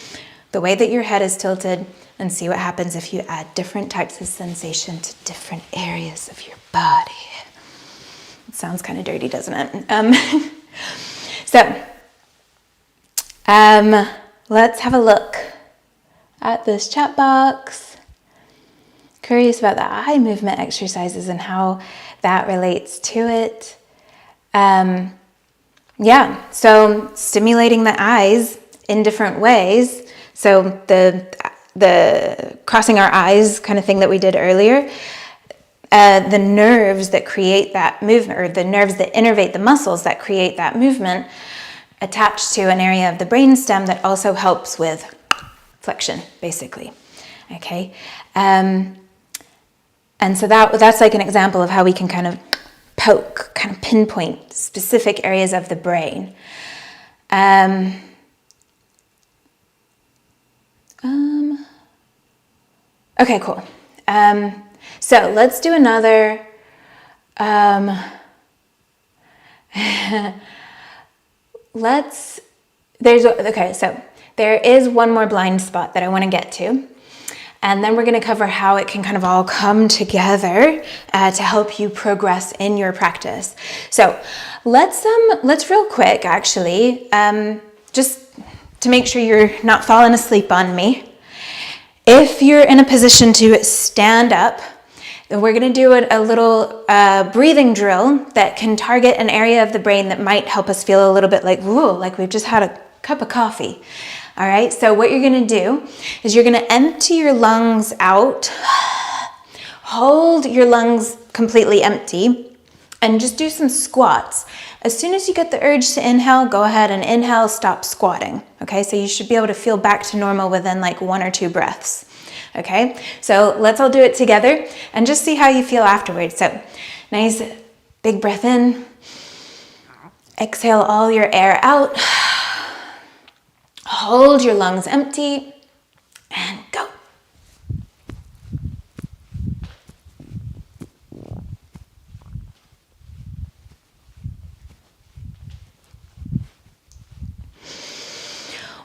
the way that your head is tilted, and see what happens if you add different types of sensation to different areas of your body. It sounds kind of dirty, doesn't it? Let's have a look at this chat box. Curious about the eye movement exercises and how that relates to it. So stimulating the eyes in different ways. So the crossing our eyes kind of thing that we did earlier, the nerves that create that movement, or the nerves that innervate the muscles that create that movement, attached to an area of the brainstem that also helps with flexion, basically. Okay, and so that's like an example of how we can kind of poke, kind of pinpoint specific areas of the brain. Okay, cool. So let's do another. So there is one more blind spot that I want to get to. And then we're going to cover how it can kind of all come together to help you progress in your practice. So let's real quick, actually, just to make sure you're not falling asleep on me. If you're in a position to stand up, then we're going to do a little breathing drill that can target an area of the brain that might help us feel a little bit like, whoa, like we've just had a cup of coffee. All right, so what you're going to do is you're going to empty your lungs out, hold your lungs completely empty, and just do some squats. As soon as you get the urge to inhale, go ahead and inhale, stop squatting. Okay, so you should be able to feel back to normal within like 1 or 2 breaths. Okay, so let's all do it together and just see how you feel afterwards. So nice big breath in, exhale all your air out. Hold your lungs empty and go.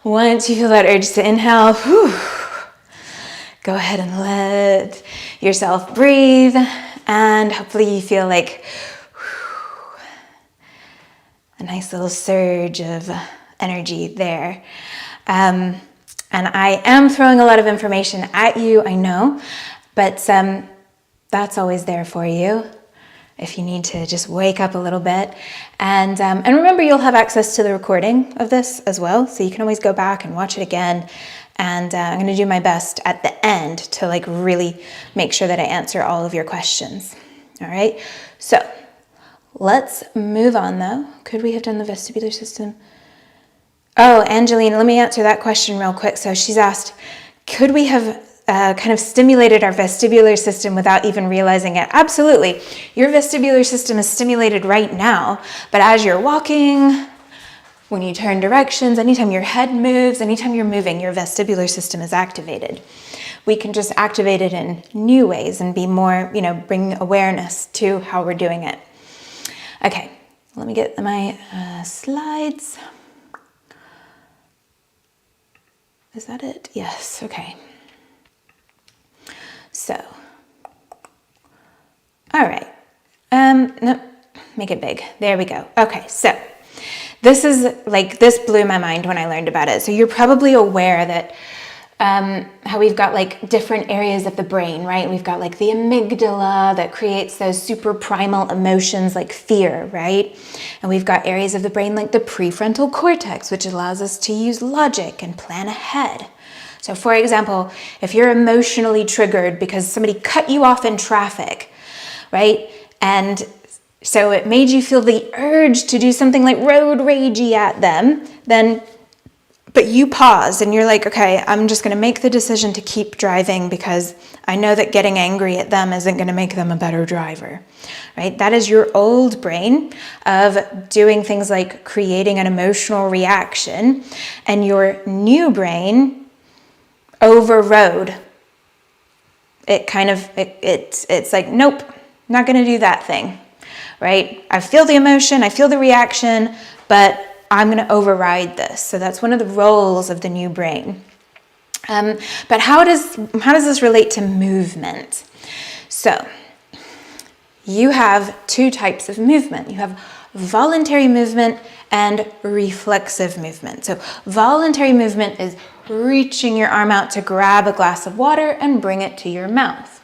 Once you feel that urge to inhale, go ahead and let yourself breathe, and hopefully you feel like a nice little surge of energy there. And I am throwing a lot of information at you, I know, but that's always there for you if you need to just wake up a little bit. And remember, you'll have access to the recording of this as well, so you can always go back and watch it again. And I'm going to do my best at the end to like really make sure that I answer all of your questions. All right, so let's move on though. Could we have done the vestibular system? Oh, Angeline, let me answer that question real quick. So she's asked, could we have kind of stimulated our vestibular system without even realizing it? Absolutely. Your vestibular system is stimulated right now, but as you're walking, when you turn directions, anytime your head moves, anytime you're moving, your vestibular system is activated. We can just activate it in new ways and be more, bring awareness to how we're doing it. Okay, let me get my slides. Is that it? Yes, okay. So, all right. No, make it big. There we go. Okay, so this blew my mind when I learned about it. So you're probably aware that how we've got like different areas of the brain, right? We've got like the amygdala that creates those super primal emotions like fear, right? And we've got areas of the brain like the prefrontal cortex, which allows us to use logic and plan ahead. So for example, if you're emotionally triggered because somebody cut you off in traffic, right? And so it made you feel the urge to do something like road ragey at them, but you pause and you're like, okay, I'm just going to make the decision to keep driving because I know that getting angry at them isn't going to make them a better driver, right? That is your old brain of doing things like creating an emotional reaction, and your new brain overrode. It's like, nope, not going to do that thing, right? I feel the emotion, I feel the reaction, but I'm going to override this. So that's one of the roles of the new brain. But how does this relate to movement? So you have two types of movement. You have voluntary movement and reflexive movement. So voluntary movement is reaching your arm out to grab a glass of water and bring it to your mouth.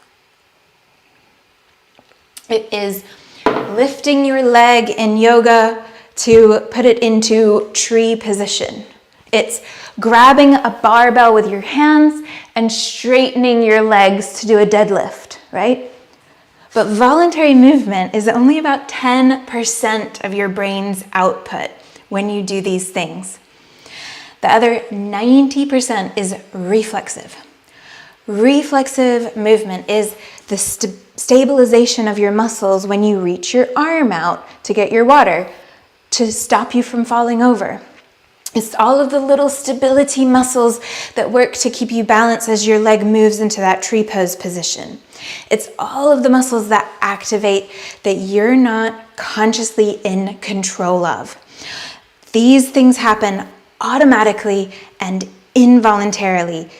It is lifting your leg in yoga to put it into tree position. It's grabbing a barbell with your hands and straightening your legs to do a deadlift, right? But voluntary movement is only about 10% of your brain's output when you do these things. The other 90% is reflexive. Reflexive movement is the stabilization of your muscles when you reach your arm out to get your water, to stop you from falling over. It's all of the little stability muscles that work to keep you balanced as your leg moves into that tree pose position. It's all of the muscles that activate that you're not consciously in control of. These things happen automatically and involuntarily.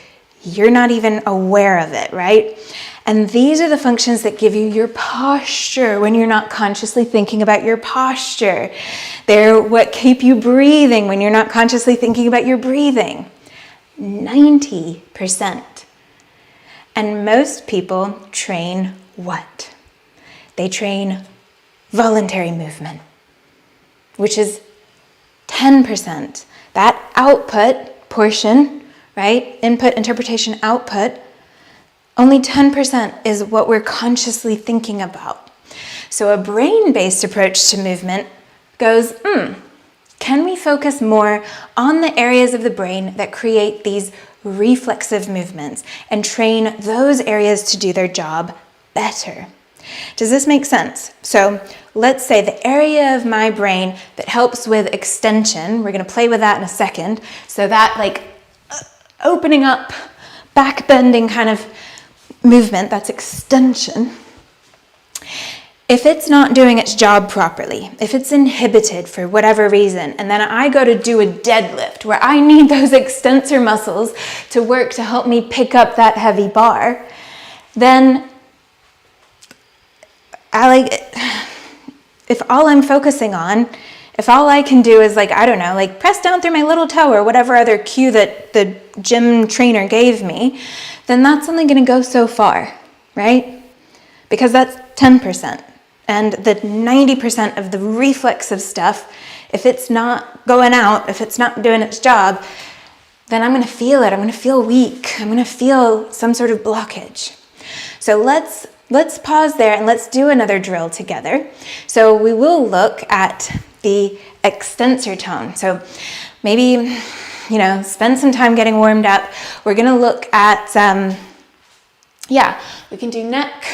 You're not even aware of it, right? And these are the functions that give you your posture when you're not consciously thinking about your posture. They're what keep you breathing when you're not consciously thinking about your breathing. 90%. And most people train what? They train voluntary movement, which is 10%. That output portion, right? Input, interpretation, output, only 10% is what we're consciously thinking about. So a brain-based approach to movement goes, can we focus more on the areas of the brain that create these reflexive movements and train those areas to do their job better? Does this make sense? So let's say the area of my brain that helps with extension, we're going to play with that in a second. So that like opening up, back bending kind of movement, that's extension. If it's not doing its job properly, if it's inhibited for whatever reason, and then I go to do a deadlift where I need those extensor muscles to work to help me pick up that heavy bar, then if all I'm focusing on, if all I can do is press down through my little toe or whatever other cue that the gym trainer gave me, then that's only going to go so far, right? Because that's 10%. And the 90% of the reflexive stuff, if it's not going out, if it's not doing its job, then I'm going to feel it. I'm going to feel weak. I'm going to feel some sort of blockage. So let's pause there and let's do another drill together. So we will look at the extensor tone. So maybe, spend some time getting warmed up. We're going to look at, we can do neck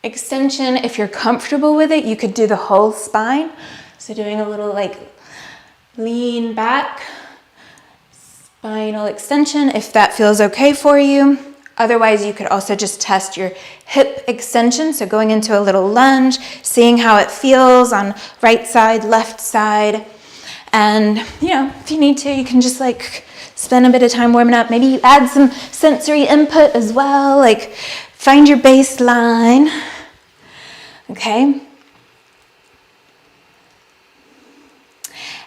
extension. If you're comfortable with it, you could do the whole spine. So doing a little lean back, spinal extension, if that feels okay for you. Otherwise, you could also just test your hip extension. So going into a little lunge, seeing how it feels on right side, left side. And, if you need to, you can just spend a bit of time warming up. Maybe you add some sensory input as well, find your baseline. Okay.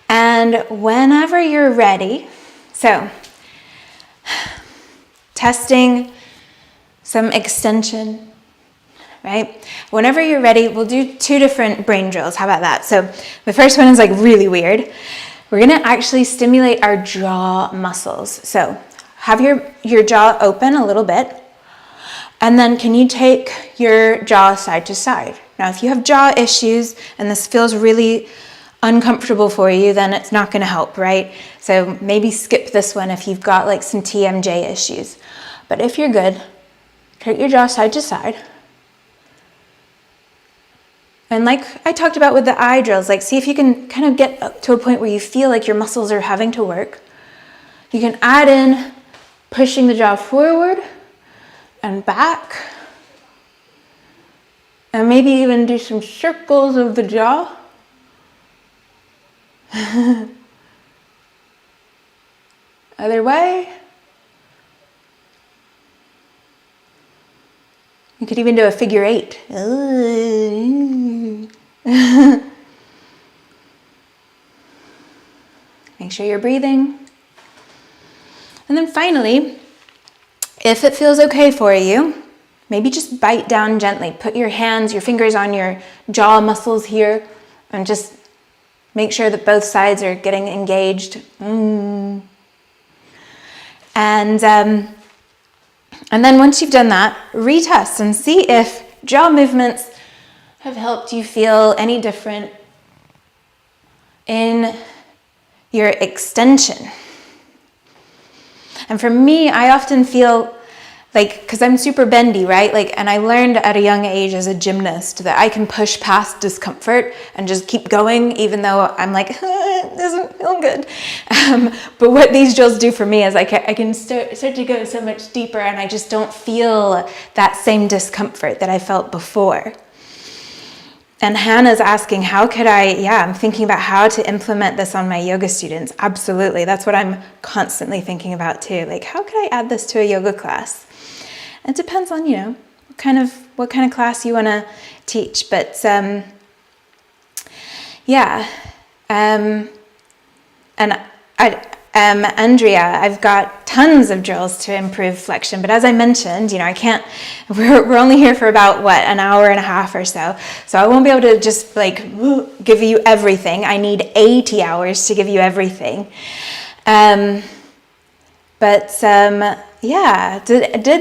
And whenever you're ready, so testing some extension, right? Whenever you're ready, we'll do 2 different brain drills. How about that? So the first one is really weird. We're going to actually stimulate our jaw muscles. So have your jaw open a little bit. And then can you take your jaw side to side? Now, if you have jaw issues and this feels really uncomfortable for you, then it's not going to help, right? So maybe skip this one if you've got some TMJ issues. But if you're good, take your jaw side to side. And like I talked about with the eye drills, see if you can kind of get up to a point where you feel like your muscles are having to work. You can add in pushing the jaw forward and back. And maybe even do some circles of the jaw. Other way. You could even do a figure 8. Make sure you're breathing. And then finally, if it feels okay for you, maybe just bite down gently. Put your hands, your fingers on your jaw muscles here, and just make sure that both sides are getting engaged. And then once you've done that, retest and see if jaw movements have helped you feel any different in your extension. And for me, I often feel like, because I'm super bendy, right? Like, and I learned at a young age as a gymnast that I can push past discomfort and just keep going, even though I'm like, it doesn't feel good. But what these drills do for me is I can start to go so much deeper, and I just don't feel that same discomfort that I felt before. And Hannah's asking, how could I'm thinking about how to implement this on my yoga students. Absolutely, that's what I'm constantly thinking about too. Like, how could I add this to a yoga class? It depends on, what kind of class you want to teach. But and Andrea, I've got tons of drills to improve flexion, but as I mentioned, I can't, we're only here for about, an hour and a half or so, so I won't be able to just give you everything. I need 80 hours to give you everything. Did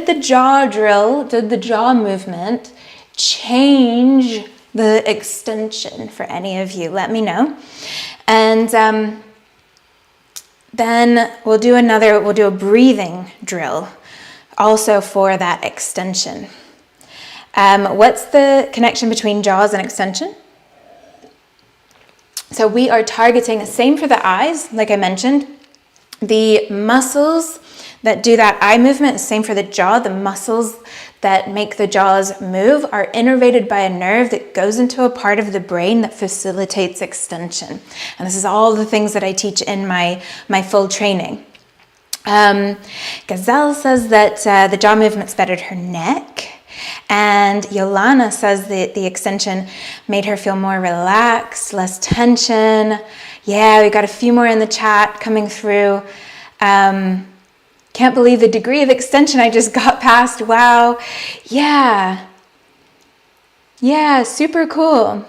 the jaw drill, did the jaw movement change the extension for any of you? Let me know. And then we'll do a breathing drill also for that extension. What's the connection between jaws and extension? So we are targeting, same for the eyes, like I mentioned, the muscles that do that eye movement, same for the jaw. The muscles that make the jaws move are innervated by a nerve that goes into a part of the brain that facilitates extension. And this is all the things that I teach in my full training. Gazelle says that the jaw movement's bettered her neck. And Yolana says that the extension made her feel more relaxed, less tension. Yeah, we got a few more in the chat coming through. Can't believe the degree of extension I just got past. Wow. Yeah, super cool.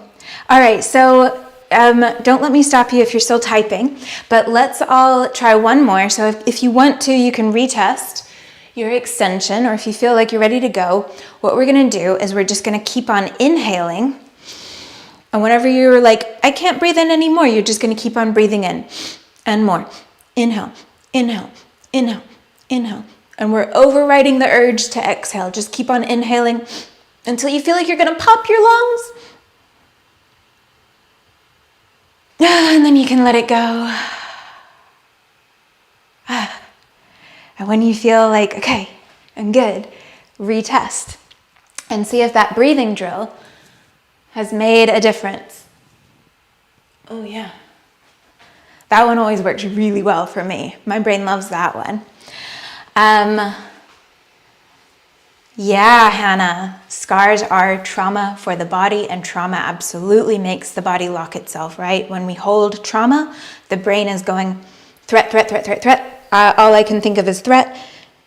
All right, so don't let me stop you if you're still typing, but let's all try one more. So if you want to, you can retest your extension, or if you feel like you're ready to go, what we're gonna do is we're just gonna keep on inhaling. And whenever you're like, I can't breathe in anymore, you're just gonna keep on breathing in and more. Inhale, inhale, inhale, inhale. And we're overriding the urge to exhale. Just keep on inhaling until you feel like you're gonna pop your lungs. And then you can let it go. And when you feel like, okay, I'm good, retest and see if that breathing drill has made a difference. Oh yeah. That one always works really well for me. My brain loves that one. Yeah, Hannah, scars are trauma for the body, and trauma absolutely makes the body lock itself, right? When we hold trauma, the brain is going threat, threat, threat, threat, threat. All I can think of is threat.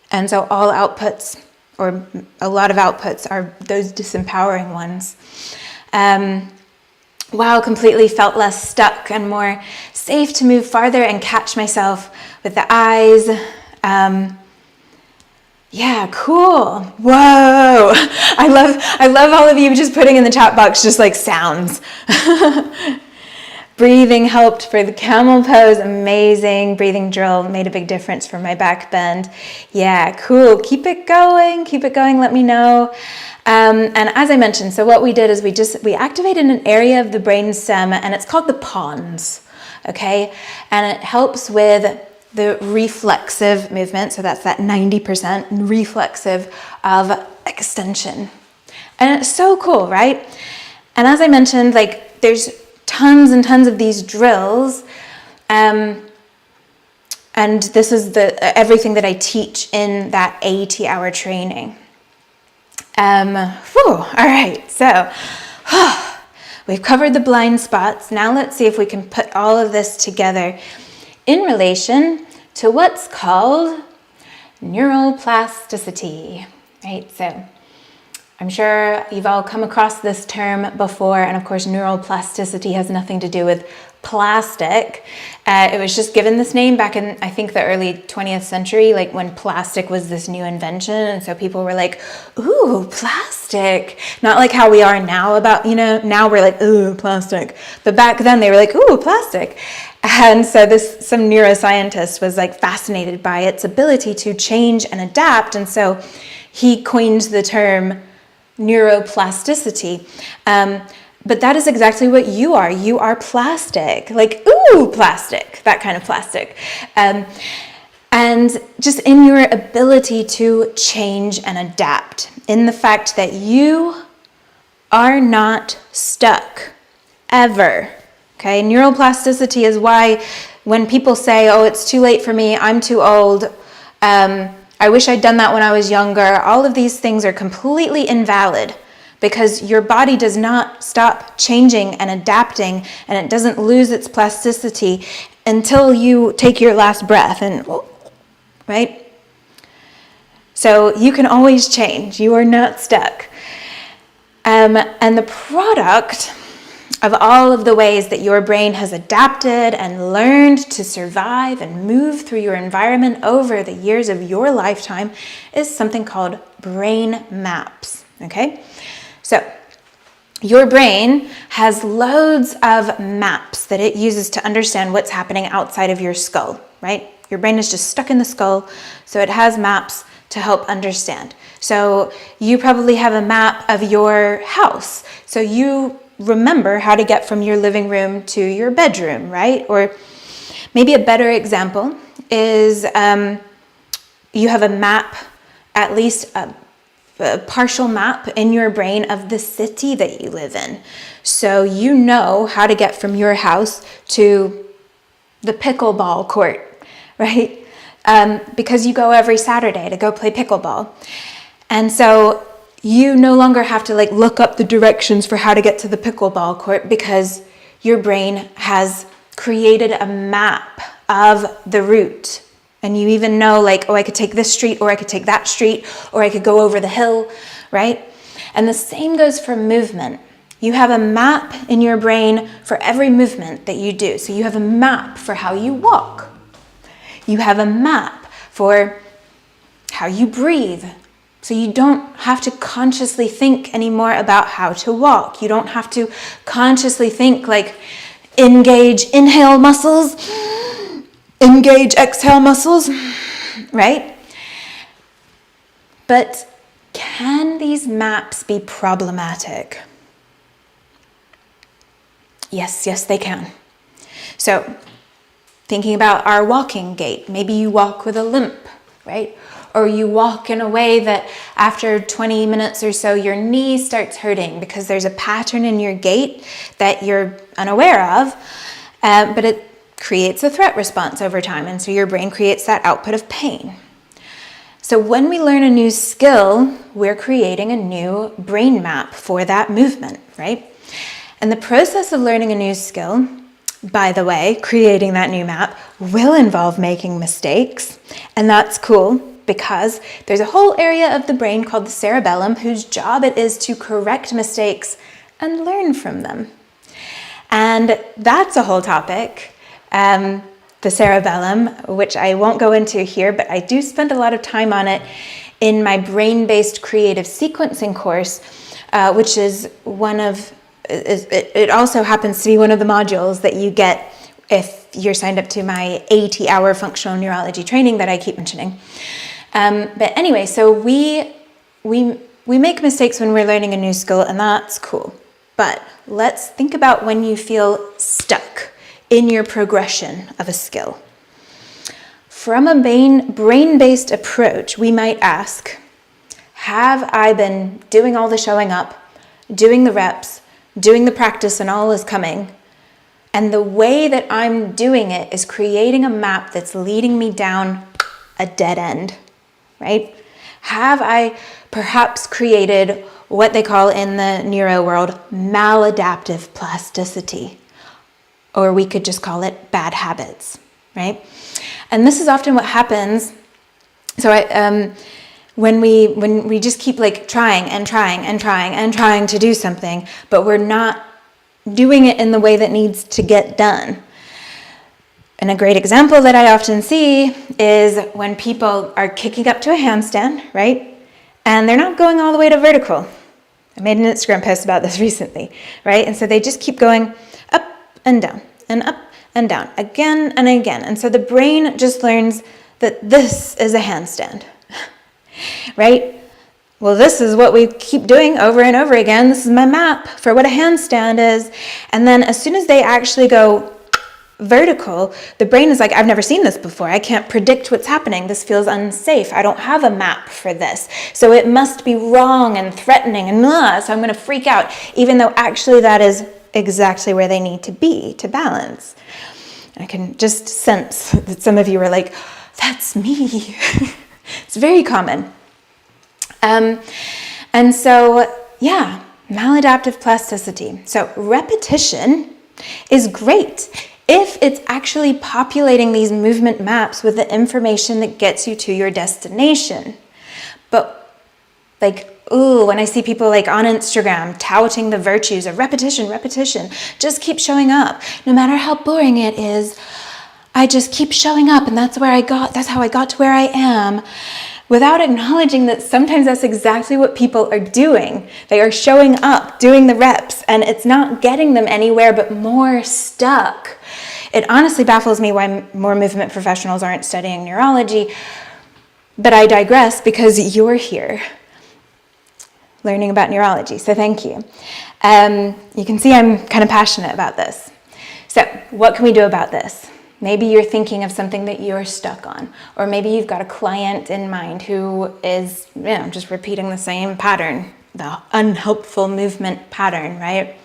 And so all outputs, or a lot of outputs, are those disempowering ones. Wow, completely felt less stuck and more safe to move farther and catch myself with the eyes. Yeah, cool. Whoa. I love all of you just putting in the chat box just like sounds. Breathing helped for the camel pose. Amazing. Breathing drill made a big difference for my back bend. Yeah, cool. Keep it going. Keep it going. Let me know. And as I mentioned, so what we did is we activated an area of the brainstem, and it's called the pons. Okay. And it helps with the reflexive movement. So that's that 90% reflexive of extension. And it's so cool, right? And as I mentioned, like there's tons and tons of these drills. And this is everything that I teach in that 80-hour training. All right, so we've covered the blind spots. Now let's see if we can put all of this together in relation to what's called neuroplasticity, right? So I'm sure you've all come across this term before, and of course neuroplasticity has nothing to do with plastic. It was just given this name back in, I think, the early 20th century, like when plastic was this new invention, and so people were like, ooh, plastic. Not like how we are now about, now we're like, ooh, plastic. But back then they were like, ooh, plastic. And so some neuroscientist was like fascinated by its ability to change and adapt, and so he coined the term neuroplasticity. But that is exactly what you are. You are plastic, like, ooh, plastic, that kind of plastic. And just in your ability to change and adapt, in the fact that you are not stuck, ever. Okay, neuroplasticity is why when people say, oh, it's too late for me, I'm too old, I wish I'd done that when I was younger, all of these things are completely invalid. Because your body does not stop changing and adapting, and it doesn't lose its plasticity until you take your last breath, right? So you can always change. You are not stuck. And the product of all of the ways that your brain has adapted and learned to survive and move through your environment over the years of your lifetime is something called brain maps, okay? So your brain has loads of maps that it uses to understand what's happening outside of your skull, right? Your brain is just stuck in the skull, so it has maps to help understand. So you probably have a map of your house, so you remember how to get from your living room to your bedroom, right? Or maybe a better example is you have a map, at least a partial map in your brain of the city that you live in. So you know how to get from your house to the pickleball court, right? Because you go every Saturday to go play pickleball. And so you no longer have to like look up the directions for how to get to the pickleball court because your brain has created a map of the route. And you even know like, oh, I could take this street, or I could take that street, or I could go over the hill, right? And the same goes for movement. You have a map in your brain for every movement that you do. So you have a map for how you walk. You have a map for how you breathe. So you don't have to consciously think anymore about how to walk. You don't have to consciously think like, engage inhale muscles, engage exhale muscles, right? But can these maps be problematic? Yes, they can. So thinking about our walking gait, maybe you walk with a limp, right? Or you walk in a way that after 20 minutes or so, your knee starts hurting because there's a pattern in your gait that you're unaware of, but it creates a threat response over time, and so your brain creates that output of pain. So when we learn a new skill, we're creating a new brain map for that movement, right? And the process of learning a new skill, by the way, creating that new map, will involve making mistakes, and that's cool because there's a whole area of the brain called the cerebellum whose job it is to correct mistakes and learn from them. And that's a whole topic. The cerebellum, which I won't go into here, but I do spend a lot of time on it in my brain-based creative sequencing course, which is it also happens to be one of the modules that you get if you're signed up to my 80-hour functional neurology training that I keep mentioning. But anyway, so we make mistakes when we're learning a new skill, and that's cool. But let's think about when you feel stuck in your progression of a skill. from a brain-based approach, we might ask, have I been doing all the showing up, doing the reps, doing the practice and all is coming, and the way that I'm doing it is creating a map that's leading me down a dead end, right? Have I perhaps created what they call in the neuro world maladaptive plasticity? Or we could just call it bad habits, right? And this is often what happens. So when we just keep like trying to do something, but we're not doing it in the way that needs to get done. And a great example that I often see is when people are kicking up to a handstand, right? And they're not going all the way to vertical. I made an Instagram post about this recently, right? And so they just keep going up and down and up and down again and again. And so the brain just learns that this is a handstand, right? Well, this is what we keep doing over and over again. This is my map for what a handstand is. And then as soon as they actually go vertical, the brain is like, I've never seen this before. I can't predict what's happening. This feels unsafe. I don't have a map for this. So it must be wrong and threatening and so I'm going to freak out, even though actually that is exactly where they need to be to balance. I can just sense that some of you are like, that's me. It's very common. And so, yeah, maladaptive plasticity. So repetition is great if it's actually populating these movement maps with the information that gets you to your destination. But like, when I see people like on Instagram touting the virtues of repetition, just keep showing up. No matter how boring it is, I just keep showing up and that's how I got to where I am. Without acknowledging that sometimes that's exactly what people are doing. They are showing up, doing the reps, and it's not getting them anywhere but more stuck. It honestly baffles me why more movement professionals aren't studying neurology, but I digress because you're here learning about neurology, so thank you. You can see I'm kind of passionate about this. So what can we do about this? Maybe you're thinking of something that you're stuck on, or maybe you've got a client in mind who is, just repeating the same pattern, the unhelpful movement pattern, right?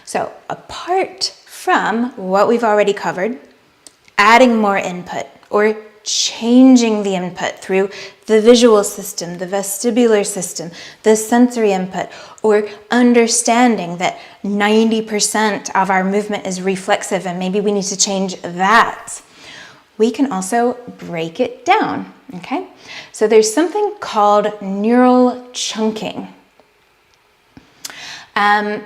So apart from what we've already covered, adding more input or changing the input through the visual system, the vestibular system, the sensory input, or understanding that 90% of our movement is reflexive and maybe we need to change that. We can also break it down, okay? So there's something called neural chunking. And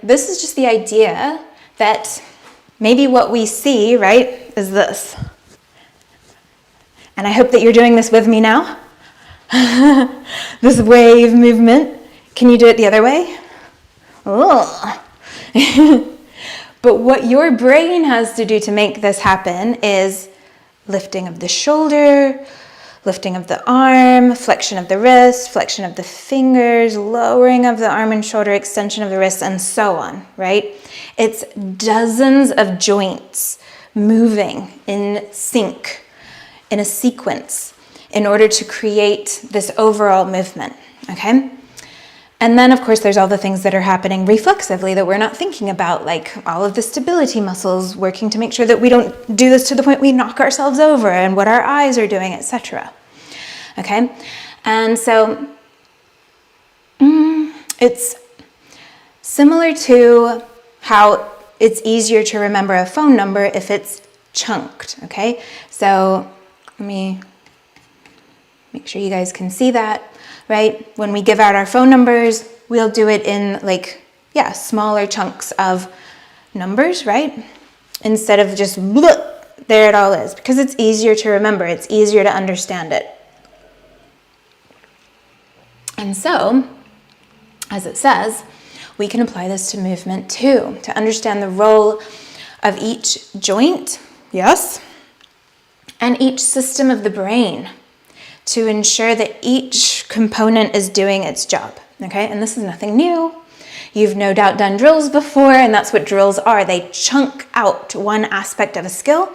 this is just the idea that maybe what we see, right, is this. And I hope that you're doing this with me now. This wave movement. Can you do it the other way? Oh. But what your brain has to do to make this happen is lifting of the shoulder, lifting of the arm, flexion of the wrist, flexion of the fingers, lowering of the arm and shoulder, extension of the wrist, and so on, right? It's dozens of joints moving in sync, in a sequence, in order to create this overall movement, okay? And then, of course, there's all the things that are happening reflexively that we're not thinking about, like all of the stability muscles working to make sure that we don't do this to the point we knock ourselves over, and what our eyes are doing, etc. Okay? And so it's similar to how it's easier to remember a phone number if it's chunked, okay? So let me make sure you guys can see that, right? When we give out our phone numbers, we'll do it in smaller chunks of numbers, right? Instead of just there it all is, because it's easier to remember, it's easier to understand it. And so, as it says, we can apply this to movement too, to understand the role of each joint, yes, and each system of the brain, to ensure that each component is doing its job, okay? And this is nothing new. You've no doubt done drills before, and that's what drills are. They chunk out one aspect of a skill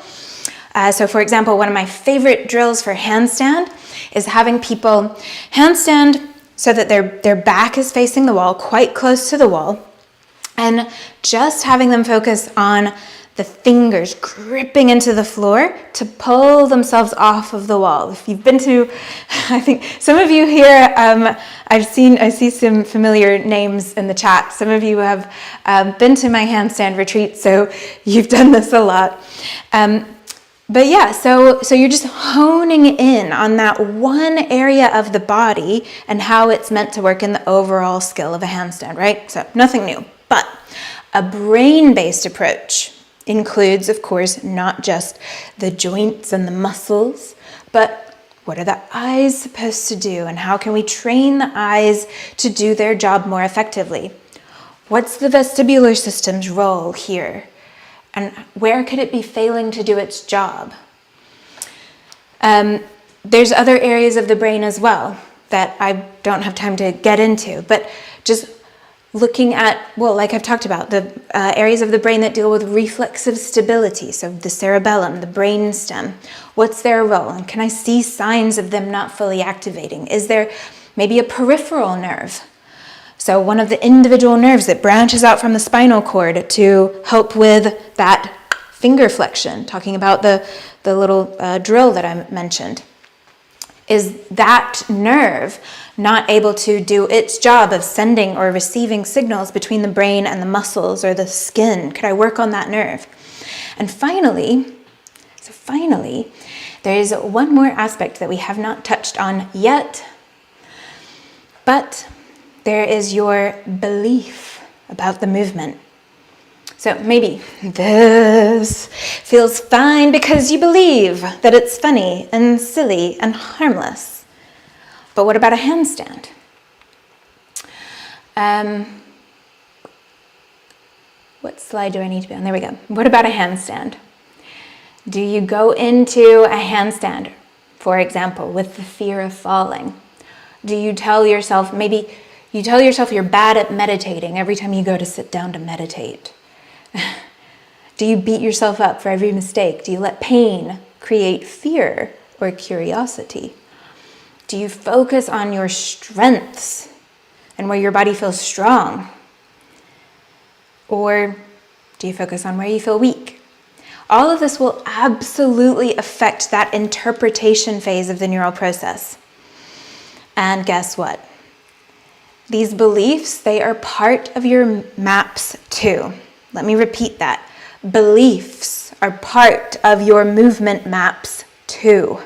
So for example, one of my favorite drills for handstand is having people handstand so that their back is facing the wall, quite close to the wall, and just having them focus on the fingers gripping into the floor to pull themselves off of the wall. If you've been to, I think some of you here, I see some familiar names in the chat. Some of you have been to my handstand retreat, so you've done this a lot. But yeah, so you're just honing in on that one area of the body and how it's meant to work in the overall skill of a handstand, right? So nothing new, but a brain-based approach includes, of course, not just the joints and the muscles, but what are the eyes supposed to do, and how can we train the eyes to do their job more effectively? What's the vestibular system's role here? And where could it be failing to do its job? There's other areas of the brain as well that I don't have time to get into, but just looking at, well, like I've talked about, the areas of the brain that deal with reflexive stability, so the cerebellum, the brainstem, what's their role? And can I see signs of them not fully activating? Is there maybe a peripheral nerve? So one of the individual nerves that branches out from the spinal cord to help with that finger flexion, talking about the little drill that I mentioned. Is that nerve not able to do its job of sending or receiving signals between the brain and the muscles or the skin? Could I work on that nerve? And finally, there is one more aspect that we have not touched on yet, but there is your belief about the movement. So maybe this feels fine because you believe that it's funny and silly and harmless. But what about a handstand? What slide do I need to be on? There we go. What about a handstand? Do you go into a handstand, for example, with the fear of falling? Do you tell yourself, maybe you tell yourself you're bad at meditating every time you go to sit down to meditate? Do you beat yourself up for every mistake? Do you let pain create fear or curiosity? Do you focus on your strengths and where your body feels strong? Or do you focus on where you feel weak? All of this will absolutely affect that interpretation phase of the neural process. And guess what? These beliefs, they are part of your maps too. Let me repeat that. Beliefs are part of your movement maps too.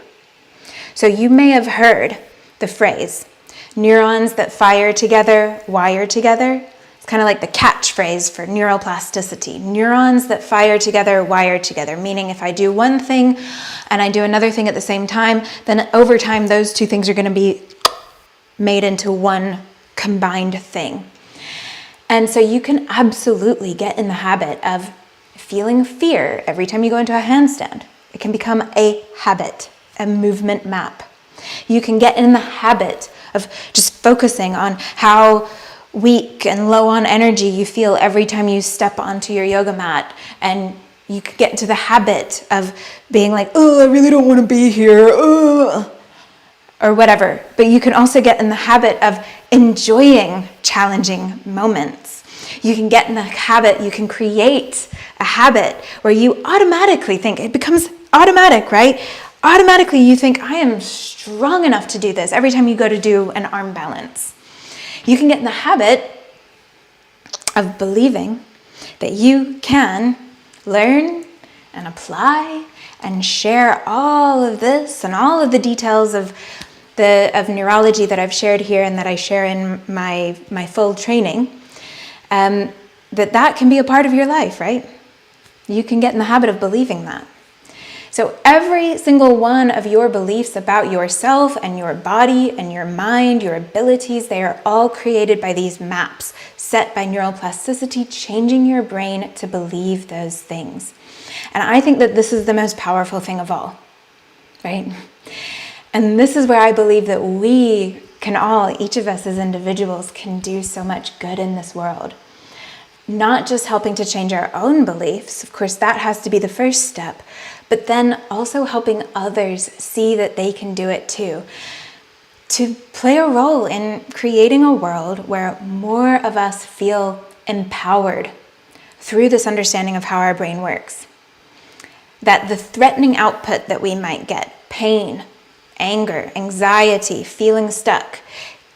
So you may have heard the phrase, neurons that fire together, wire together. It's kind of like the catchphrase for neuroplasticity. Neurons that fire together, wire together. Meaning if I do one thing and I do another thing at the same time, then over time those two things are going to be made into one combined thing. And so you can absolutely get in the habit of feeling fear every time you go into a handstand. It can become a habit, a movement map. You can get in the habit of just focusing on how weak and low on energy you feel every time you step onto your yoga mat. And you could get into the habit of being like, oh, I really don't want to be here, or whatever. But you can also get in the habit of enjoying challenging moments. You can get in the habit, you can create a habit where you automatically think, it becomes automatic, right? Automatically you think, I am strong enough to do this every time you go to do an arm balance. You can get in the habit of believing that you can learn and apply and share all of this and all of the details of neurology that I've shared here and that I share in my full training, that can be a part of your life, right? You can get in the habit of believing that. So every single one of your beliefs about yourself and your body and your mind, your abilities, they are all created by these maps set by neuroplasticity, changing your brain to believe those things. And I think that this is the most powerful thing of all, right? And this is where I believe that we can all, each of us as individuals, can do so much good in this world. not just helping to change our own beliefs, of course that has to be the first step, but then also helping others see that they can do it too, to play a role in creating a world where more of us feel empowered through this understanding of how our brain works. That the threatening output that we might get, pain, anger, anxiety, feeling stuck,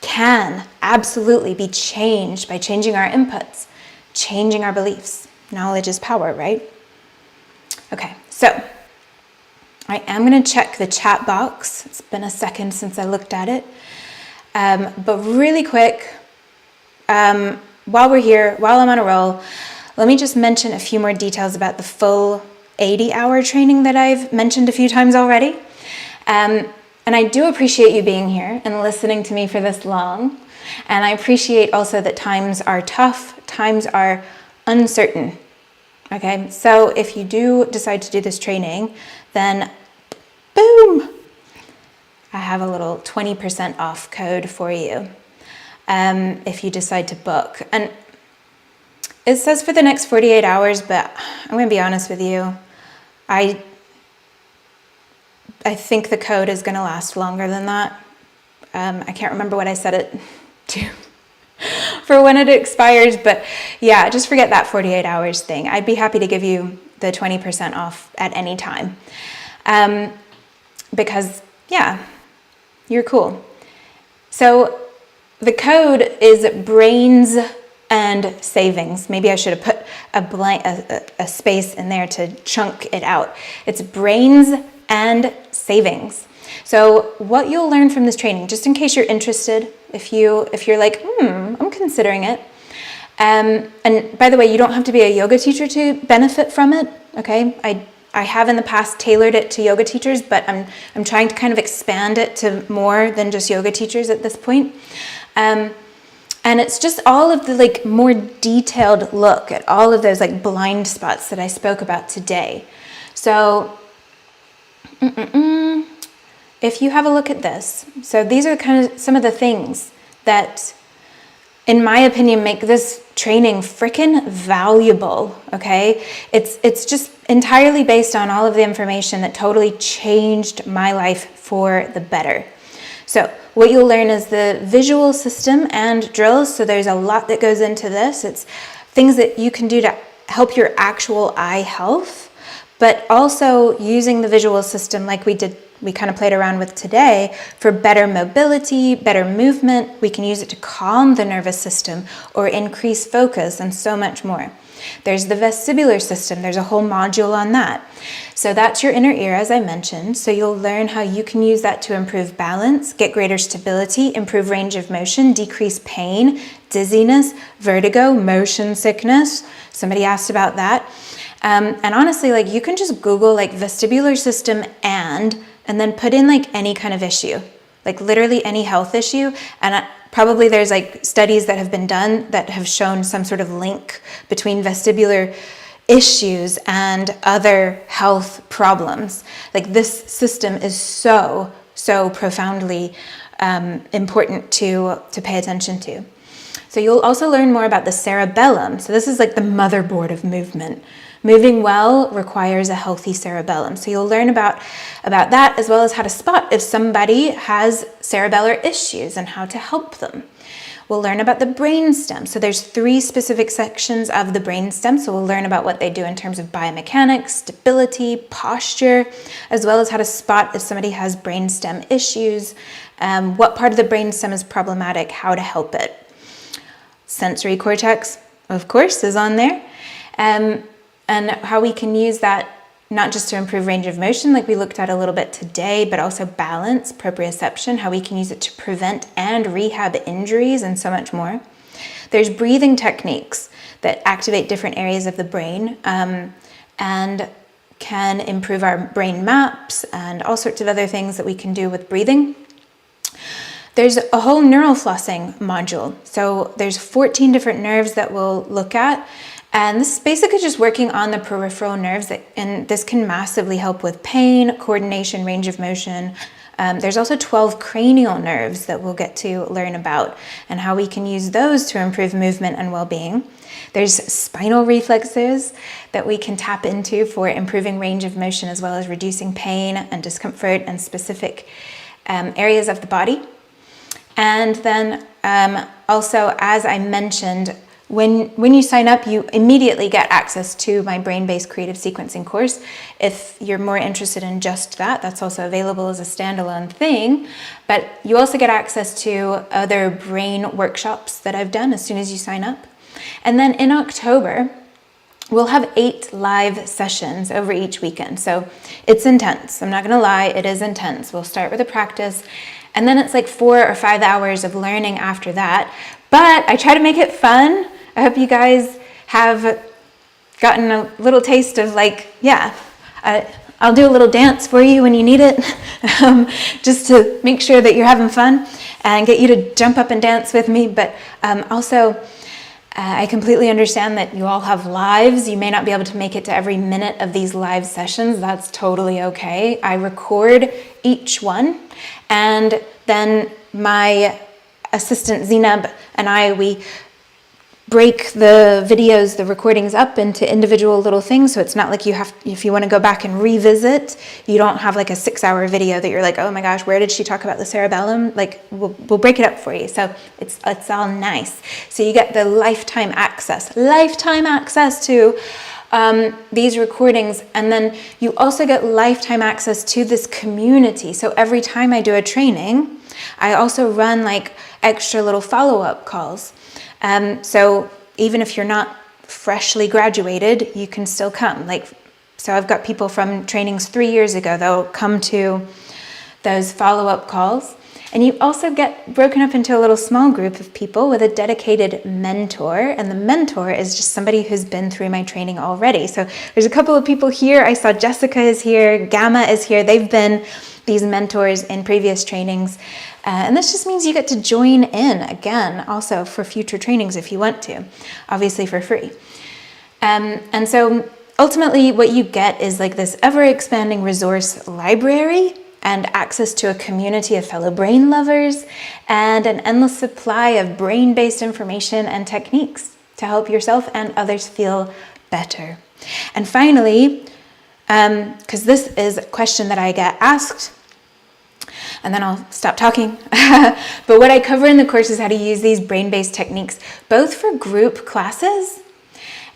can absolutely be changed by changing our inputs, changing our beliefs. Knowledge is power, right? Okay, so I am going to check the chat box. It's been a second since I looked at it. But really quick, while we're here, while I'm on a roll, let me just mention a few more details about the full 80-hour training that I've mentioned a few times already. And I do appreciate you being here and listening to me for this long. And I appreciate also that times are tough, times are uncertain. Okay, so if you do decide to do this training, then boom, I have a little 20% off code for you if you decide to book. And it says for the next 48 hours, but I'm going to be honest with you. I think the code is going to last longer than that. I can't remember what I set it to for when it expires, but yeah, just forget that 48 hours thing. I'd be happy to give you the 20% off at any time. Because yeah, you're cool. So the code is brains and savings. Maybe I should have put a space in there to chunk it out. It's brains and savings. So what you'll learn from this training, just in case you're interested, if you're like, I'm considering it. And by the way, you don't have to be a yoga teacher to benefit from it. Okay, I have in the past tailored it to yoga teachers, but I'm trying to kind of expand it to more than just yoga teachers at this point. And it's just all of the like more detailed look at all of those like blind spots that I spoke about today. So if you have a look at this, so these are kind of some of the things that, in my opinion, make this training freaking valuable, okay? It's just entirely based on all of the information that totally changed my life for the better. So what you'll learn is the visual system and drills. So there's a lot that goes into this. It's things that you can do to help your actual eye health, but also using the visual system like we kind of played around with today for better mobility, better movement. We can use it to calm the nervous system or increase focus and so much more. There's the vestibular system. There's a whole module on that. So that's your inner ear, as I mentioned. So you'll learn how you can use that to improve balance, get greater stability, improve range of motion, decrease pain, dizziness, vertigo, motion sickness. Somebody asked about that. And honestly, like you can just Google like vestibular system and then put in like any kind of issue, like literally any health issue. And probably there's like studies that have been done that have shown some sort of link between vestibular issues and other health problems. Like this system is so profoundly important to pay attention to. So you'll also learn more about the cerebellum. So this is like the motherboard of movement. Moving well requires a healthy cerebellum. So you'll learn about that, as well as how to spot if somebody has cerebellar issues and how to help them. We'll learn about the brainstem. So there's 3 specific sections of the brainstem. So we'll learn about what they do in terms of biomechanics, stability, posture, as well as how to spot if somebody has brainstem issues, what part of the brainstem is problematic, how to help it. Sensory cortex, of course, is on there. And how we can use that not just to improve range of motion like we looked at a little bit today, but also balance, proprioception, how we can use it to prevent and rehab injuries and so much more. There's breathing techniques that activate different areas of the brain and can improve our brain maps and all sorts of other things that we can do with breathing. There's a whole neural flossing module. So there's 14 different nerves that we'll look at. And this is basically just working on the peripheral nerves, and this can massively help with pain, coordination, range of motion, There's also 12 cranial nerves that we'll get to learn about and how we can use those to improve movement and well-being. There's spinal reflexes that we can tap into for improving range of motion as well as reducing pain and discomfort and specific areas of the body. And then also, as I mentioned, when you sign up, you immediately get access to my brain-based creative sequencing course. If you're more interested in just that, that's also available as a standalone thing. But you also get access to other brain workshops that I've done as soon as you sign up. And then in October, we'll have 8 live sessions over each weekend. So it's intense. I'm not going to lie, it is intense. We'll start with a practice, and then it's like 4 or 5 hours of learning after that. But I try to make it fun. I hope you guys have gotten a little taste of I'll do a little dance for you when you need it, just to make sure that you're having fun and get you to jump up and dance with me. But also, I completely understand that you all have lives. You may not be able to make it to every minute of these live sessions. That's totally okay. I record each one, and then my assistant Zinab and we break the videos, the recordings up into individual little things. So it's not like if you want to go back and revisit, you don't have like a 6-hour video that you're like, oh my gosh, where did she talk about the cerebellum? Like we'll break it up for you. So it's all nice. So you get the lifetime access to these recordings. And then you also get lifetime access to this community. So every time I do a training, I also run like extra little follow-up calls. So even if you're not freshly graduated, you can still come. So I've got people from trainings 3 years ago, they'll come to those follow-up calls. And you also get broken up into a little small group of people with a dedicated mentor. And the mentor is just somebody who's been through my training already. So there's a couple of people here. I saw Jessica is here, Gamma is here. They've been these mentors in previous trainings. And this just means you get to join in again, also for future trainings if you want to, obviously for free. And so ultimately what you get is like this ever-expanding resource library and access to a community of fellow brain lovers and an endless supply of brain-based information and techniques to help yourself and others feel better. And finally, because this is a question that I get asked, and then I'll stop talking. But what I cover in the course is how to use these brain-based techniques, both for group classes,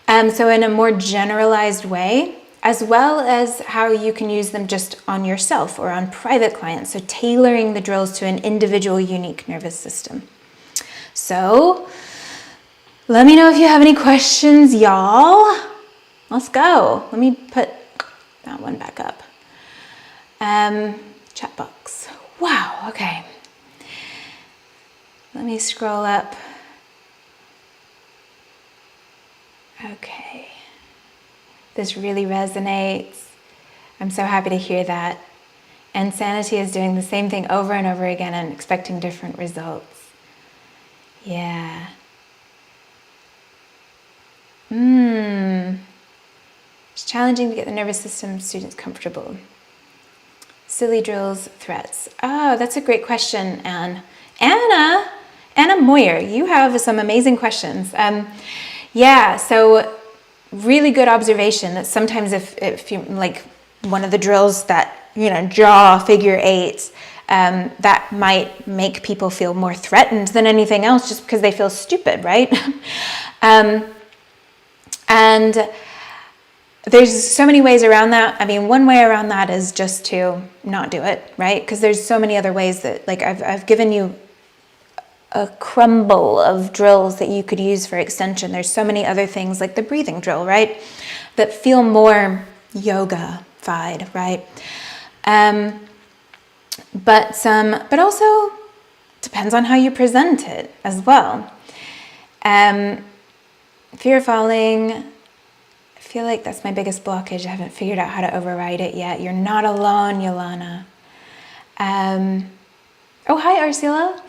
so in a more generalized way, as well as how you can use them just on yourself or on private clients, so tailoring the drills to an individual unique nervous system. So let me know if you have any questions, y'all. Let's go. Let me put that one back up. Chat box. Wow, okay. Let me scroll up. Okay. This really resonates. I'm so happy to hear that. And Sanity is doing the same thing over and over again and expecting different results. Yeah. It's challenging to get the nervous system students comfortable. Silly drills, threats. Oh, that's a great question, Anne. Anna Moyer, you have some amazing questions. Yeah, so really good observation that sometimes if you like one of the drills that, jaw figure 8, that might make people feel more threatened than anything else just because they feel stupid, right? And there's so many ways around that. I mean, one way around that is just to not do it, right? Because there's so many other ways that, like, I've given you a crumble of drills that you could use for extension. There's so many other things like the breathing drill, right? That feel more yoga-fied, right? But also depends on how you present it as well. Fear of falling, I feel like that's my biggest blockage. I haven't figured out how to override it yet. You're not alone, Yolana. Oh, hi, Ursula.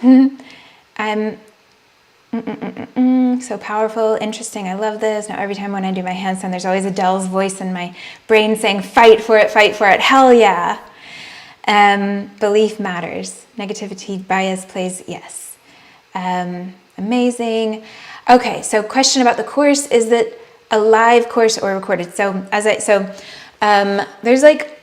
So powerful, interesting. I love this. Now, every time when I do my handstand, there's always Adell's voice in my brain saying, fight for it, fight for it. Hell yeah. Belief matters. Negativity bias plays, yes. Amazing. Okay, so question about the course. Is it a live course or recorded? So there's like,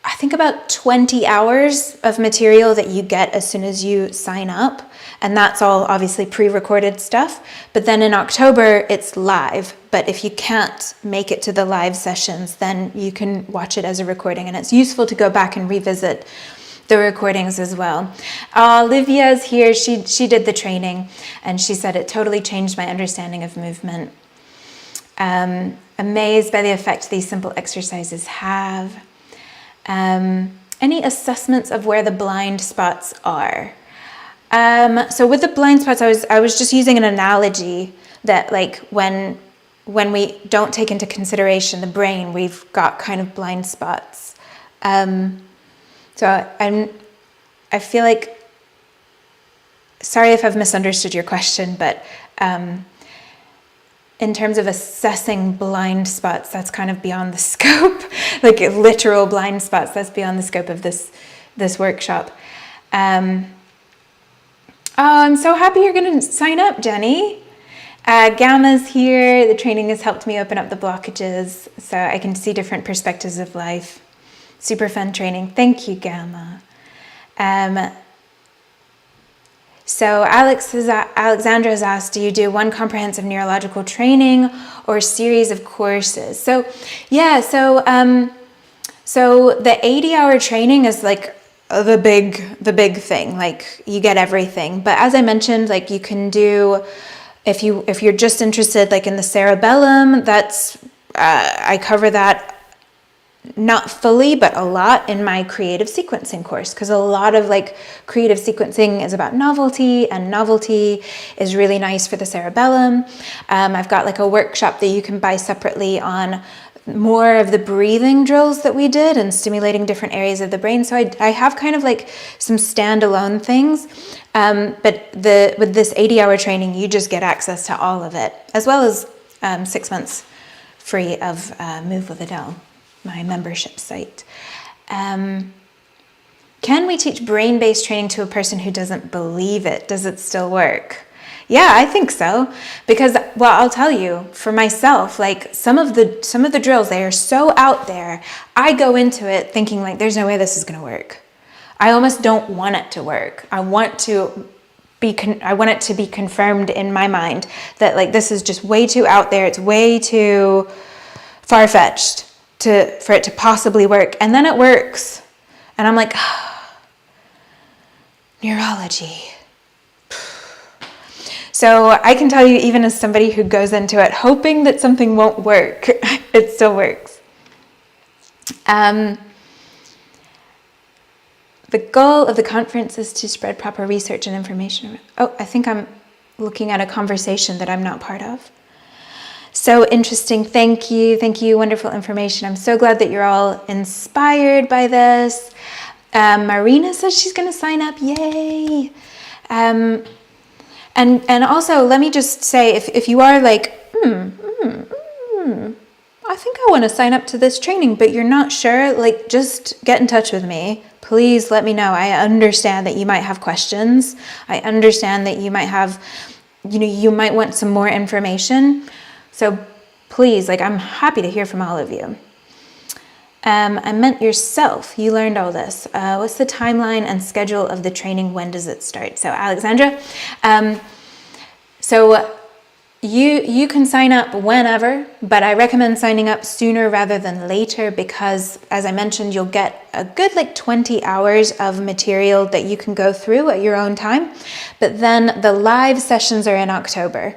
I think about 20 hours of material that you get as soon as you sign up. And that's all obviously pre-recorded stuff. But then in October, it's live. But if you can't make it to the live sessions, then you can watch it as a recording. And it's useful to go back and revisit the recordings as well. Olivia's here. She did the training. And she said it totally changed my understanding of movement. Amazed by the effect these simple exercises have. Any assessments of where the blind spots are? So with the blind spots, I was just using an analogy that like when we don't take into consideration the brain, we've got kind of blind spots. So I feel like, sorry if I've misunderstood your question, but in terms of assessing blind spots, that's kind of beyond the scope, like literal blind spots, that's beyond the scope of this workshop. I'm so happy you're going to sign up, Jenny. Gamma's here. The training has helped me open up the blockages so I can see different perspectives of life. Super fun training. Thank you, Gamma. So Alexandra has asked, do you do one comprehensive neurological training or a series of courses? So yeah, so the 80-hour training is like the big thing, like you get everything. But as I mentioned, like you can do, if you're just interested like in the cerebellum, that's I cover that not fully, but a lot in my creative sequencing course, because a lot of like creative sequencing is about novelty, and novelty is really nice for the cerebellum. I've got like a workshop that you can buy separately on more of the breathing drills that we did and stimulating different areas of the brain. So I have kind of like some standalone things, but with this 80-hour training, you just get access to all of it, as well as 6 months free of Move with Adell, my membership site. Can we teach brain-based training to a person who doesn't believe it? Does it still work? Yeah, I think so. Because, well, I'll tell you, for myself, like some of the drills, they are so out there. I go into it thinking like, there's no way this is going to work. I almost don't want it to work. I want it to be confirmed in my mind that like this is just way too out there. It's way too far-fetched for it to possibly work. And then it works. And I'm like, neurology. So I can tell you, even as somebody who goes into it hoping that something won't work, it still works. The goal of the conference is to spread proper research and information. Oh, I think I'm looking at a conversation that I'm not part of. So interesting. Thank you. Thank you. Wonderful information. I'm so glad that you're all inspired by this. Marina says she's going to sign up. Yay. And also, let me just say, if you are like, I think I want to sign up to this training, but you're not sure, like, just get in touch with me. Please let me know. I understand that you might have questions. I understand that you might have, you might want some more information. So please, like, I'm happy to hear from all of you. I meant yourself. You learned all this. What's the timeline and schedule of the training? When does it start? So Alexandra, so you can sign up whenever, but I recommend signing up sooner rather than later because, as I mentioned, you'll get a good like 20 hours of material that you can go through at your own time. But then the live sessions are in October.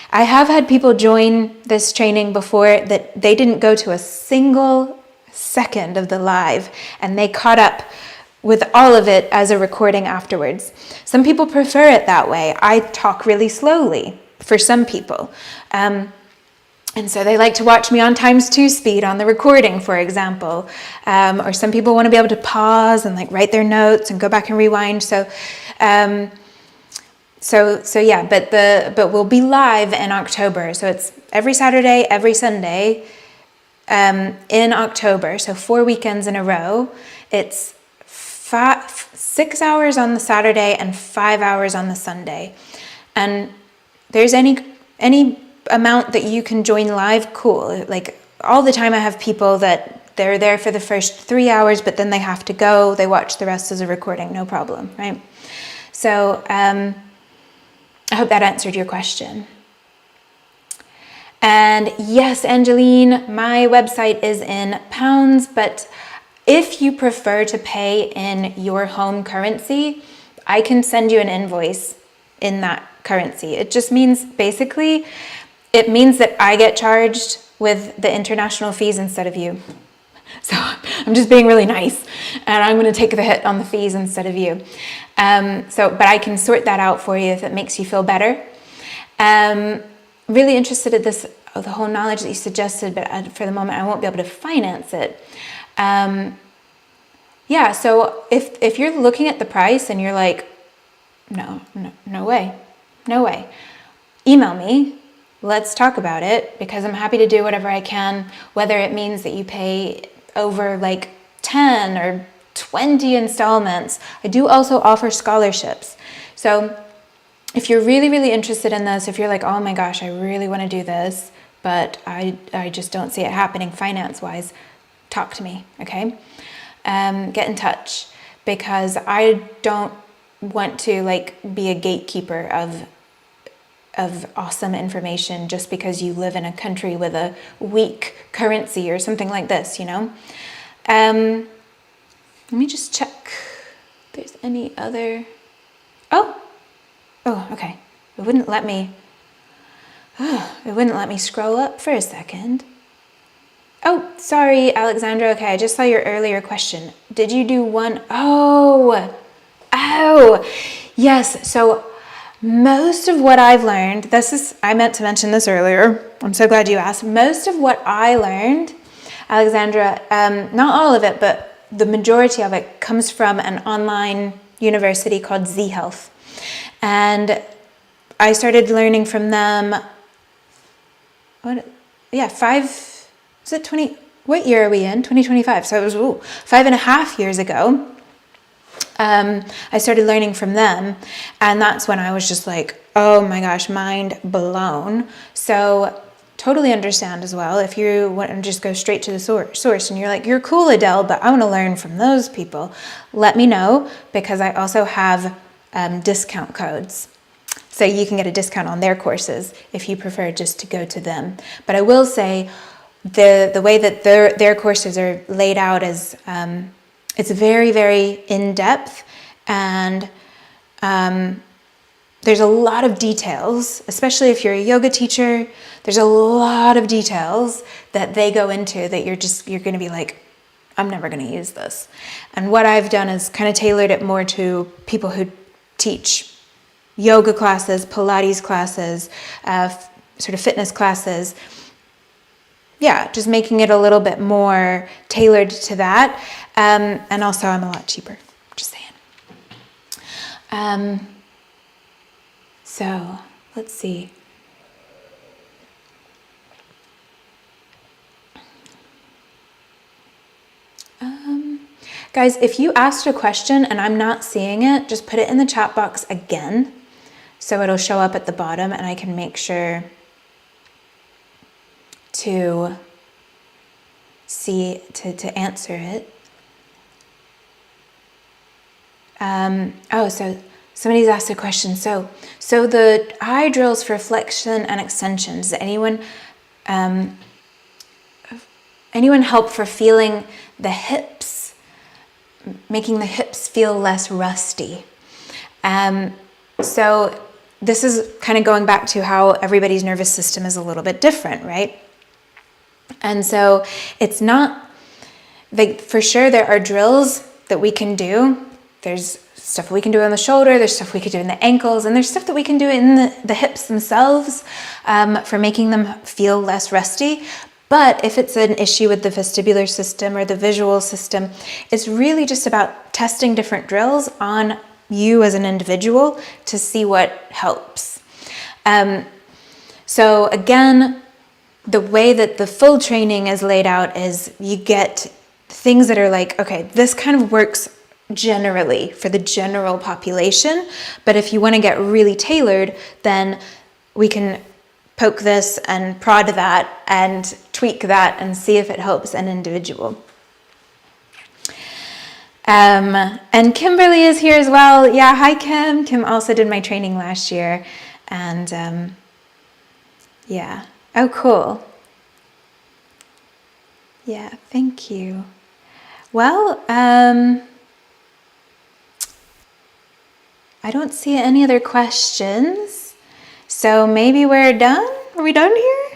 I have had people join this training before that they didn't go to a single second of the live, and they caught up with all of it as a recording afterwards. Some people prefer it that way. I talk really slowly for some people. And so they like to watch me on ×2 speed on the recording, for example. Or some people want to be able to pause and like write their notes and go back and rewind. So yeah, but we'll be live in October. So it's every Saturday, every Sunday, in October, so 4 weekends in a row. It's 6 hours on the Saturday and 5 hours on the Sunday. And there's any amount that you can join live, cool. Like all the time I have people that they're there for the first 3 hours, but then they have to go, they watch the rest as a recording, no problem, right? So I hope that answered your question. And yes, Angeline, my website is in pounds, but if you prefer to pay in your home currency, I can send you an invoice in that currency. It just means, basically, it means that I get charged with the international fees instead of you. So I'm just being really nice, and I'm going to take the hit on the fees instead of you. But I can sort that out for you if it makes you feel better. Really interested in this, the whole knowledge that you suggested, but for the moment I won't be able to finance it. Yeah, so if you're looking at the price and you're like, no way, email me. Let's talk about it, because I'm happy to do whatever I can, whether it means that you pay over like 10 or 20 installments. I do also offer scholarships. So if you're really, really interested in this, if you're like, oh my gosh, I really want to do this, but I just don't see it happening finance-wise, talk to me, okay? Get in touch, because I don't want to like be a gatekeeper of awesome information just because you live in a country with a weak currency or something like this, you know? Let me just check if there's any other... Oh, okay. It wouldn't let me scroll up for a second. Oh, sorry, Alexandra. Okay, I just saw your earlier question. Did you do one? Oh, yes. So most of what I've learned, I meant to mention this earlier. I'm so glad you asked. Most of what I learned, Alexandra, not all of it, but the majority of it comes from an online university called Z Health. And I started learning from them, what year are we in? 2025. So it was 5.5 years ago. I started learning from them, and that's when I was just like, oh my gosh, mind blown. So totally understand as well if you want to just go straight to the source and you're like, you're cool, Adele, but I want to learn from those people. Let me know, because I also have discount codes. So you can get a discount on their courses if you prefer just to go to them. But I will say the way that their courses are laid out is it's very, very in-depth, and there's a lot of details, especially if you're a yoga teacher. There's a lot of details that they go into that you're going to be like, I'm never going to use this. And what I've done is kind of tailored it more to people who teach yoga classes, Pilates classes, sort of fitness classes. Yeah, just making it a little bit more tailored to that. And also I'm a lot cheaper, just saying. So let's see. Guys, if you asked a question and I'm not seeing it, just put it in the chat box again, so it'll show up at the bottom and I can make sure to answer it. So somebody's asked a question. So the eye drills for flexion and extension, does anyone help for feeling the hips, making the hips feel less rusty? So this is kind of going back to how everybody's nervous system is a little bit different, right? And so it's not, like, for sure there are drills that we can do. There's stuff we can do on the shoulder, there's stuff we can do in the ankles, and there's stuff that we can do in the hips themselves for making them feel less rusty. But if it's an issue with the vestibular system or the visual system, it's really just about testing different drills on you as an individual to see what helps. So again, the way that the full training is laid out is you get things that are like, okay, this kind of works generally for the general population. But if you want to get really tailored, then we can poke this and prod that and tweak that and see if it helps an individual. And Kimberly is here as well. Yeah, hi Kim. Kim also did my training last year. And yeah. Oh, cool. Yeah, thank you. Well, I don't see any other questions. So maybe we're done? Are we done here?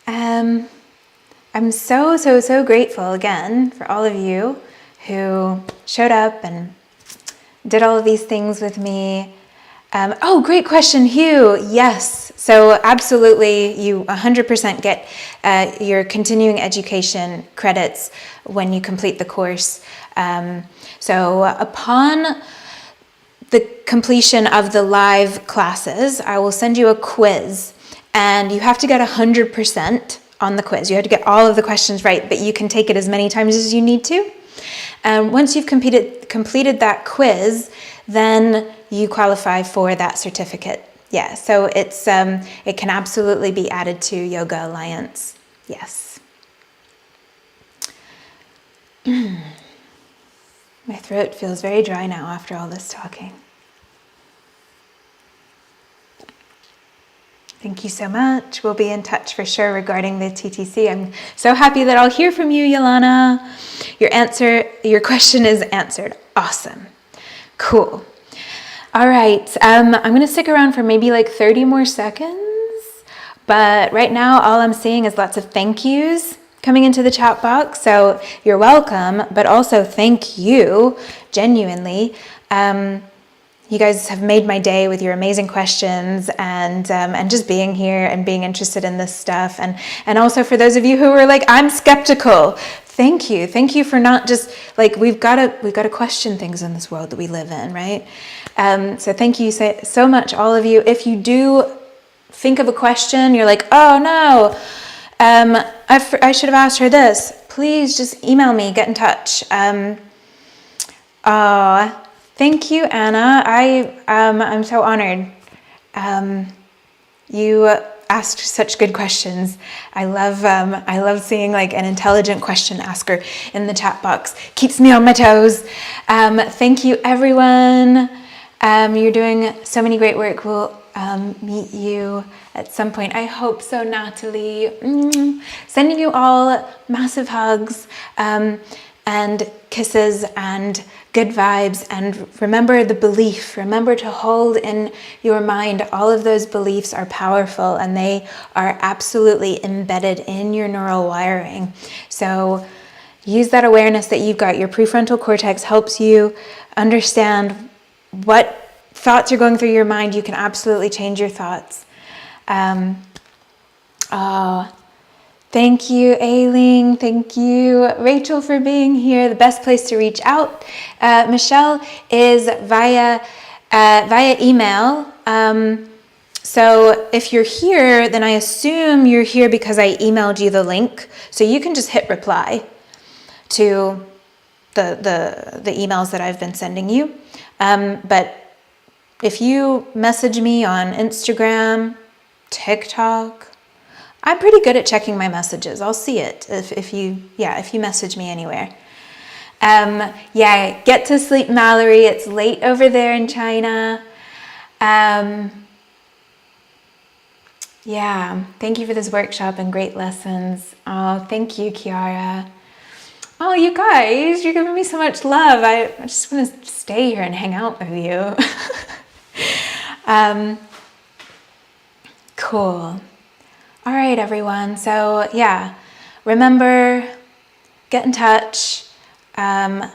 I'm so grateful again for all of you who showed up and did all of these things with me. Oh, great question, Hugh. Yes, so absolutely, you 100% get your continuing education credits when you complete the course. So upon the completion of the live classes, I will send you a quiz, and you have to get 100% on the quiz. You have to get all of the questions right, but you can take it as many times as you need to. Once you've completed that quiz, then you qualify for that certificate. Yeah, so it can absolutely be added to Yoga Alliance. Yes. My throat feels very dry now after all this talking. Thank you so much. We'll be in touch for sure regarding the TTC. I'm so happy that I'll hear from you, Yolana. Your question is answered. Awesome. Cool. All right. I'm going to stick around for maybe like 30 more seconds. But right now, all I'm seeing is lots of thank yous coming into the chat box. So you're welcome, but also thank you, genuinely. You guys have made my day with your amazing questions and just being here and being interested in this stuff. And also for those of you who are like, I'm skeptical. Thank you. Thank you for not just like, we've got to question things in this world that we live in, right? So thank you so much, all of you. If you do think of a question, you're like, oh no, I should have asked her this. Please just email me, get in touch. Thank you, Anna. I'm so honored. You asked such good questions. I love seeing like an intelligent question asker in the chat box. Keeps me on my toes. Thank you, everyone. You're doing so many great work. We'll meet you at some point. I hope so, Natalie. Sending you all massive hugs and kisses and good vibes, and remember the belief. Remember to hold in your mind all of those beliefs are powerful and they are absolutely embedded in your neural wiring. So use that awareness that you've got. Your prefrontal cortex helps you understand what thoughts are going through your mind. You can absolutely change your thoughts. Thank you, Aileen. Thank you, Rachel, for being here. The best place to reach out, Michelle, is via email. So if you're here, then I assume you're here because I emailed you the link. So you can just hit reply to the emails that I've been sending you. But if you message me on Instagram, TikTok, I'm pretty good at checking my messages. I'll see it if you message me anywhere. Get to sleep, Mallory. It's late over there in China. Thank you for this workshop and great lessons. Oh, thank you, Kiara. Oh, you guys, you're giving me so much love. I just want to stay here and hang out with you. Cool. All right, everyone. So remember, get in touch. I'm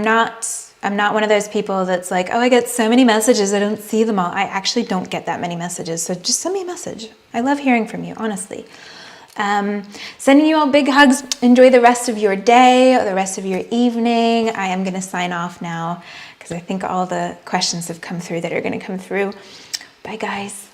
not one of those people that's like, oh, I get so many messages, I don't see them all. I actually don't get that many messages. So just send me a message. I love hearing from you, honestly. Sending you all big hugs. Enjoy the rest of your day, or the rest of your evening. I am going to sign off now because I think all the questions have come through that are going to come through. Bye, guys.